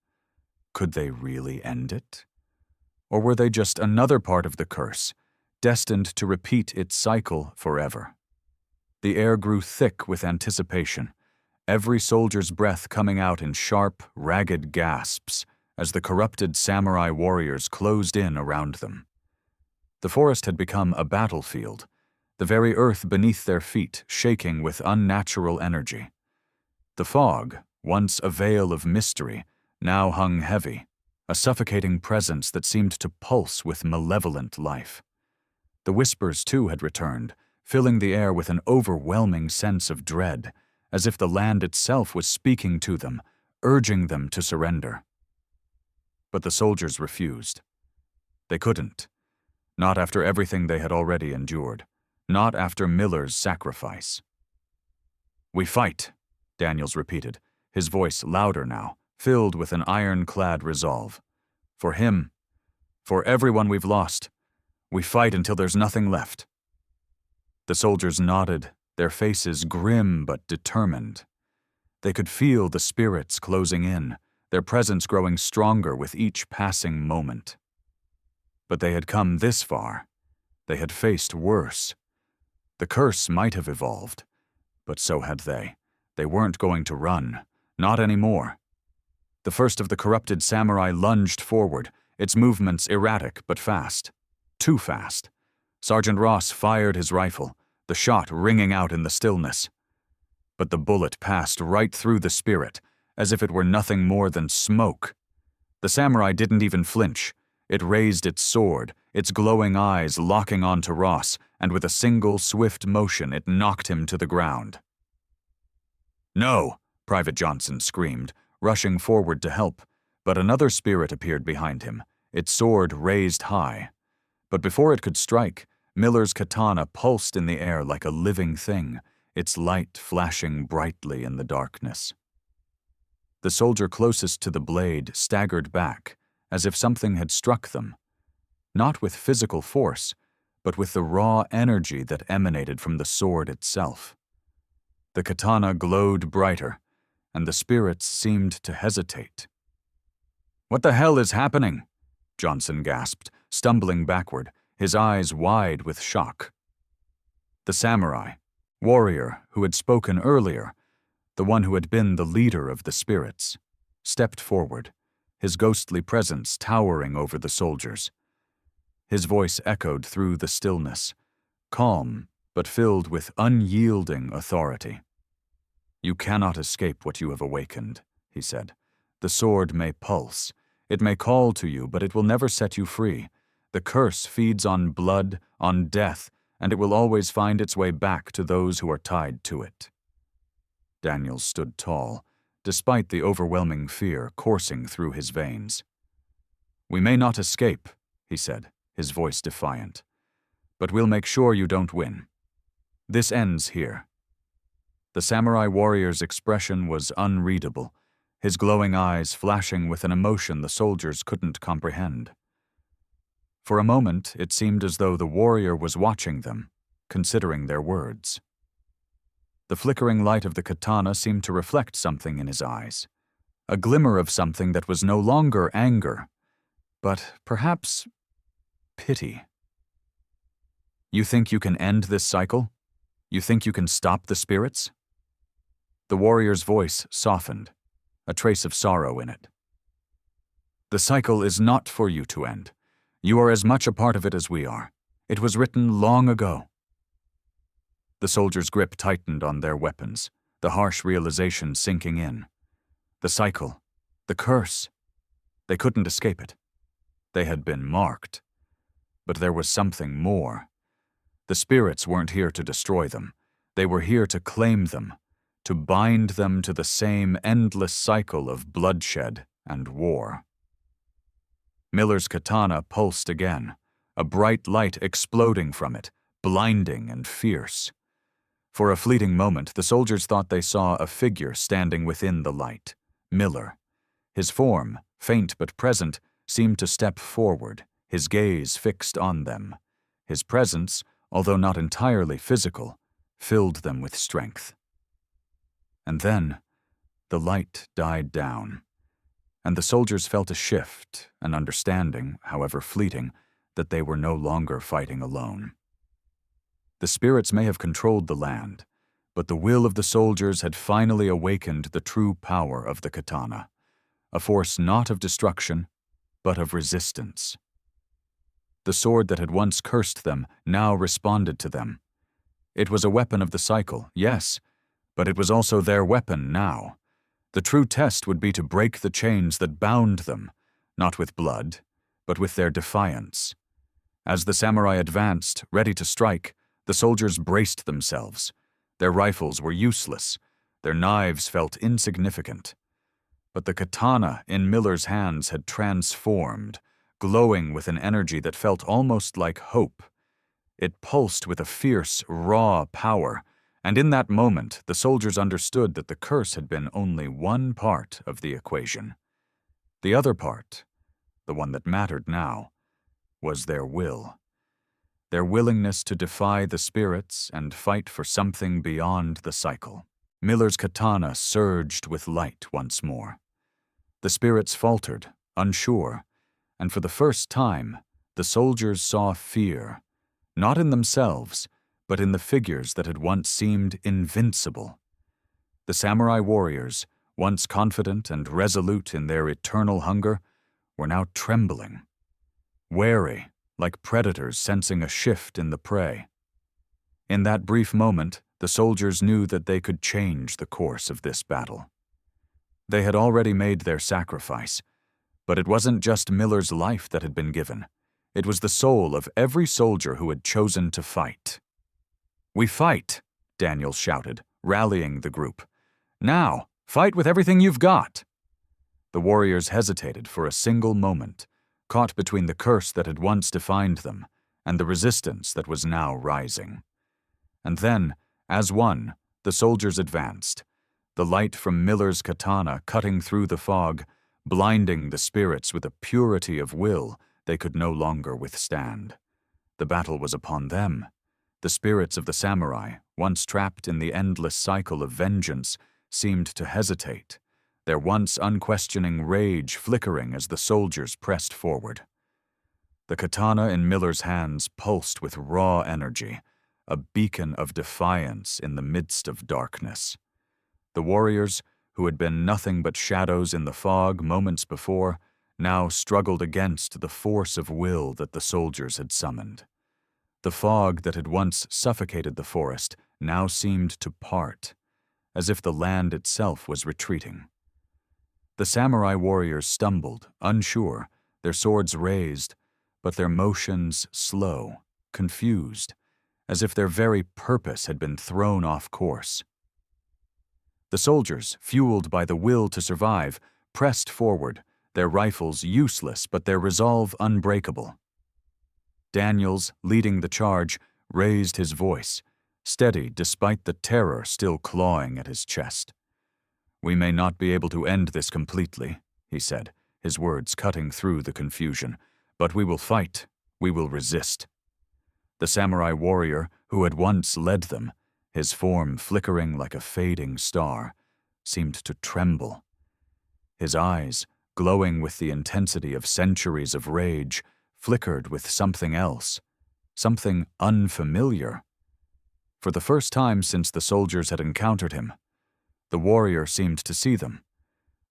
Speaker 1: Could they really end it? Or were they just another part of the curse, destined to repeat its cycle forever? The air grew thick with anticipation, every soldier's breath coming out in sharp, ragged gasps as the corrupted samurai warriors closed in around them. The forest had become a battlefield, the very earth beneath their feet shaking with unnatural energy. The fog, once a veil of mystery, now hung heavy, a suffocating presence that seemed to pulse with malevolent life. The whispers, too, had returned, filling the air with an overwhelming sense of dread, as if the land itself was speaking to them, urging them to surrender. But the soldiers refused. They couldn't. Not after everything they had already endured. Not after Miller's sacrifice. "We fight," Daniels repeated, his voice louder now, filled with an ironclad resolve. "For him, for everyone we've lost, we fight until there's nothing left." The soldiers nodded, their faces grim but determined. They could feel the spirits closing in, their presence growing stronger with each passing moment. But they had come this far. They had faced worse. The curse might have evolved, but so had they. They weren't going to run, not anymore. The first of the corrupted samurai lunged forward, its movements erratic but fast. Too fast. Sergeant Ross fired his rifle, the shot ringing out in the stillness. But the bullet passed right through the spirit, as if it were nothing more than smoke. The samurai didn't even flinch. It raised its sword, its glowing eyes locking onto Ross, and with a single swift motion it knocked him to the ground. "No!" Private Johnson screamed, rushing forward to help, but another spirit appeared behind him, its sword raised high. But before it could strike, Miller's katana pulsed in the air like a living thing, its light flashing brightly in the darkness. The soldier closest to the blade staggered back, as if something had struck them, not with physical force, but with the raw energy that emanated from the sword itself. The katana glowed brighter, and the spirits seemed to hesitate. "What the hell is happening?" Johnson gasped, stumbling backward, his eyes wide with shock. The samurai, warrior who had spoken earlier, the one who had been the leader of the spirits, stepped forward, his ghostly presence towering over the soldiers. His voice echoed through the stillness, calm but filled with unyielding authority. "You cannot escape what you have awakened," he said. "The sword may pulse, it may call to you, but it will never set you free. The curse feeds on blood, on death, and it will always find its way back to those who are tied to it." Daniels stood tall, despite the overwhelming fear coursing through his veins. "We may not escape," he said, his voice defiant, "but we'll make sure you don't win. This ends here." The samurai warrior's expression was unreadable, his glowing eyes flashing with an emotion the soldiers couldn't comprehend. For a moment, it seemed as though the warrior was watching them, considering their words. The flickering light of the katana seemed to reflect something in his eyes, a glimmer of something that was no longer anger, but perhaps pity. "You think you can end this cycle? You think you can stop the spirits?" The warrior's voice softened, a trace of sorrow in it. "The cycle is not for you to end. You are as much a part of it as we are. It was written long ago." The soldiers' grip tightened on their weapons, the harsh realization sinking in. The cycle, the curse. They couldn't escape it. They had been marked. But there was something more. The spirits weren't here to destroy them. They were here to claim them, to bind them to the same endless cycle of bloodshed and war. Miller's katana pulsed again, a bright light exploding from it, blinding and fierce. For a fleeting moment, the soldiers thought they saw a figure standing within the light, Miller. His form, faint but present, seemed to step forward, his gaze fixed on them. His presence, although not entirely physical, filled them with strength. And then, the light died down. and the soldiers felt a shift, an understanding, however fleeting, that they were no longer fighting alone. The spirits may have controlled the land, but the will of the soldiers had finally awakened the true power of the katana, a force not of destruction, but of resistance. The sword that had once cursed them now responded to them. It was a weapon of the cycle, yes, but it was also their weapon now. The true test would be to break the chains that bound them, not with blood, but with their defiance. As the samurai advanced, ready to strike, the soldiers braced themselves. Their rifles were useless. Their knives felt insignificant. But the katana in Miller's hands had transformed, glowing with an energy that felt almost like hope. It pulsed with a fierce, raw power, and in that moment the soldiers understood that the curse had been only one part of the equation. The other part, the one that mattered now, was their will. Their willingness to defy the spirits and fight for something beyond the cycle. Miller's katana surged with light once more. The spirits faltered, unsure, and for the first time, the soldiers saw fear, not in themselves, but in the figures that had once seemed invincible. The samurai warriors, once confident and resolute in their eternal hunger, were now trembling, wary, like predators sensing a shift in the prey. In that brief moment, the soldiers knew that they could change the course of this battle. They had already made their sacrifice, but it wasn't just Miller's life that had been given. It was the soul of every soldier who had chosen to fight. "We fight," Daniel shouted, rallying the group. "Now, fight with everything you've got." The warriors hesitated for a single moment, caught between the curse that had once defined them and the resistance that was now rising. And then, as one, the soldiers advanced, the light from Miller's katana cutting through the fog, blinding the spirits with a purity of will they could no longer withstand. The battle was upon them. The spirits of the samurai, once trapped in the endless cycle of vengeance, seemed to hesitate, their once unquestioning rage flickering as the soldiers pressed forward. The katana in Miller's hands pulsed with raw energy, a beacon of defiance in the midst of darkness. The warriors, who had been nothing but shadows in the fog moments before, now struggled against the force of will that the soldiers had summoned. The fog that had once suffocated the forest now seemed to part, as if the land itself was retreating. The samurai warriors stumbled, unsure, their swords raised, but their motions slow, confused, as if their very purpose had been thrown off course. The soldiers, fueled by the will to survive, pressed forward, their rifles useless but their resolve unbreakable. Daniels, leading the charge, raised his voice, steady despite the terror still clawing at his chest. "We may not be able to end this completely," he said, his words cutting through the confusion, "but we will fight, we will resist." The samurai warrior, who had once led them, his form flickering like a fading star, seemed to tremble. His eyes, glowing with the intensity of centuries of rage, flickered with something else, something unfamiliar. For the first time since the soldiers had encountered him, the warrior seemed to see them,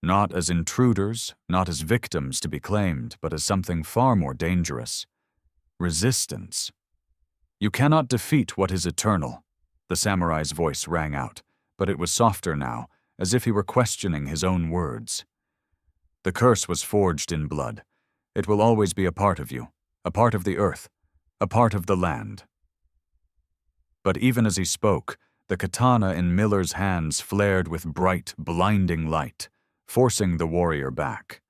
Speaker 1: not as intruders, not as victims to be claimed, but as something far more dangerous: resistance. "You cannot defeat what is eternal," the samurai's voice rang out, but it was softer now, as if he were questioning his own words. "The curse was forged in blood. It will always be a part of you, a part of the earth, a part of the land." But even as he spoke, the katana in Miller's hands flared with bright, blinding light, forcing the warrior back.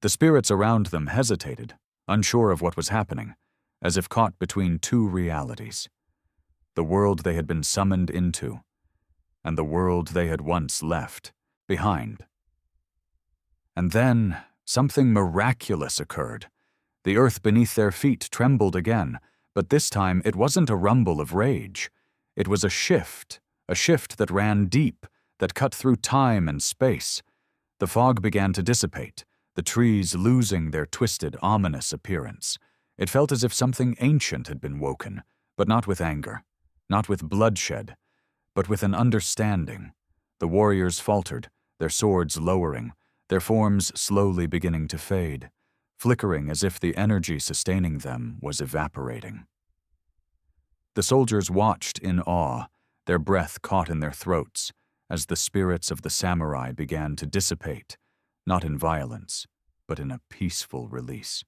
Speaker 1: The spirits around them hesitated, unsure of what was happening, as if caught between two realities: the world they had been summoned into, and the world they had once left behind. And then something miraculous occurred. The earth beneath their feet trembled again, but this time it wasn't a rumble of rage. It was a shift that ran deep, that cut through time and space. The fog began to dissipate, the trees losing their twisted, ominous appearance. It felt as if something ancient had been woken, but not with anger, not with bloodshed, but with an understanding. The warriors faltered, their swords lowering, their forms slowly beginning to fade, flickering as if the energy sustaining them was evaporating. The soldiers watched in awe, their breath caught in their throats, as the spirits of the samurai began to dissipate, not in violence, but in a peaceful release.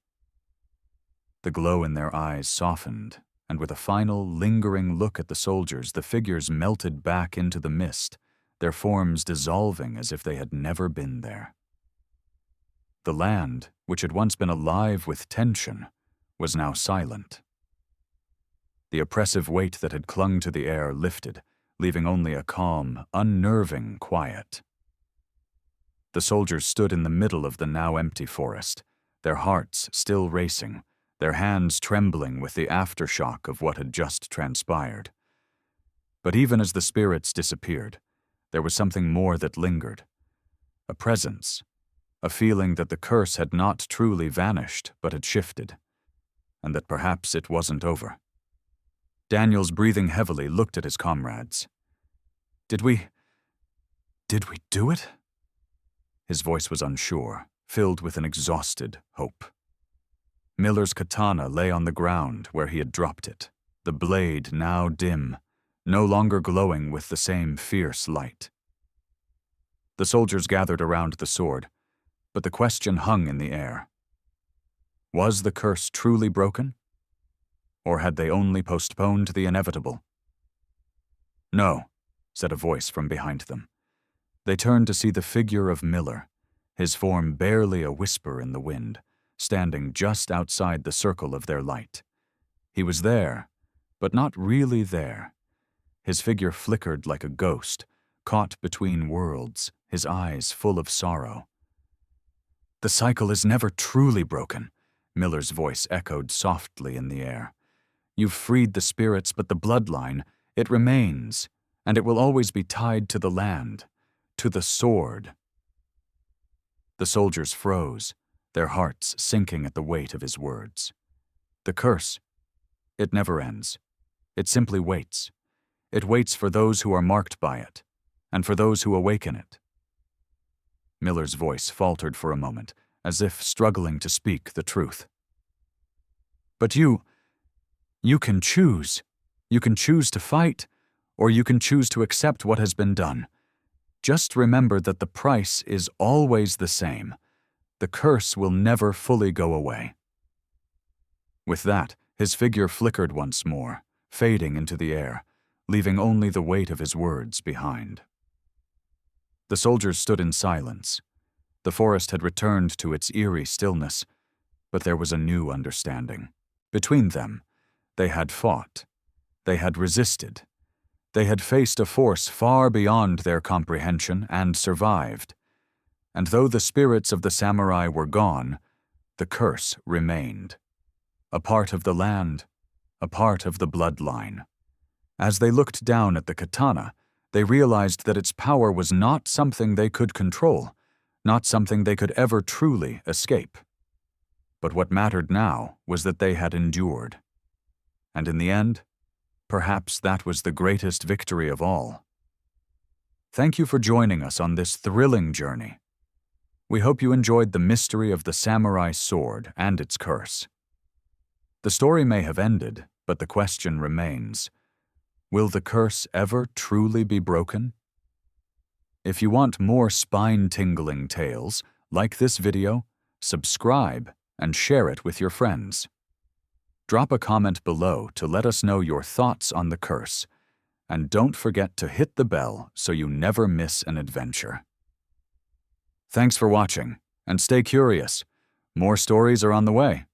Speaker 1: The glow in their eyes softened, and with a final, lingering look at the soldiers, the figures melted back into the mist, their forms dissolving as if they had never been there. The land, which had once been alive with tension, was now silent. The oppressive weight that had clung to the air lifted, leaving only a calm, unnerving quiet. The soldiers stood in the middle of the now empty forest, their hearts still racing, their hands trembling with the aftershock of what had just transpired. But even as the spirits disappeared, there was something more that lingered. A presence, a feeling that the curse had not truly vanished but had shifted, and that perhaps it wasn't over. Daniels, breathing heavily, looked at his comrades. Did we do it? His voice was unsure, filled with an exhausted hope. Miller's katana lay on the ground where he had dropped it, the blade now dim, no longer glowing with the same fierce light. The soldiers gathered around the sword, but the question hung in the air. Was the curse truly broken? Or had they only postponed the inevitable? No, said a voice from behind them. They turned to see the figure of Miller, his form barely a whisper in the wind, standing just outside the circle of their light. He was there, but not really there. His figure flickered like a ghost, caught between worlds, his eyes full of sorrow. The cycle is never truly broken, Miller's voice echoed softly in the air. You've freed the spirits, but the bloodline, it remains, and it will always be tied to the land, to the sword. The soldiers froze, their hearts sinking at the weight of his words. The curse, it never ends. It simply waits. It waits for those who are marked by it, and for those who awaken it. Miller's voice faltered for a moment, as if struggling to speak the truth. But you can choose. You can choose to fight, or you can choose to accept what has been done. Just remember that the price is always the same. The curse will never fully go away. With that, his figure flickered once more, fading into the air, leaving only the weight of his words behind. The soldiers stood in silence. The forest had returned to its eerie stillness, but there was a new understanding. Between them, they had fought. They had resisted. They had faced a force far beyond their comprehension and survived. And though the spirits of the samurai were gone, the curse remained. A part of the land, a part of the bloodline. As they looked down at the katana, they realized that its power was not something they could control, not something they could ever truly escape. But what mattered now was that they had endured. And in the end, perhaps that was the greatest victory of all. Thank you for joining us on this thrilling journey. We hope you enjoyed the mystery of the samurai sword and its curse. The story may have ended, but the question remains: will the curse ever truly be broken? If you want more spine-tingling tales, like this video, subscribe, and share it with your friends. Drop a comment below to let us know your thoughts on the curse, and don't forget to hit the bell so you never miss an adventure. Thanks for watching, and stay curious. More stories are on the way.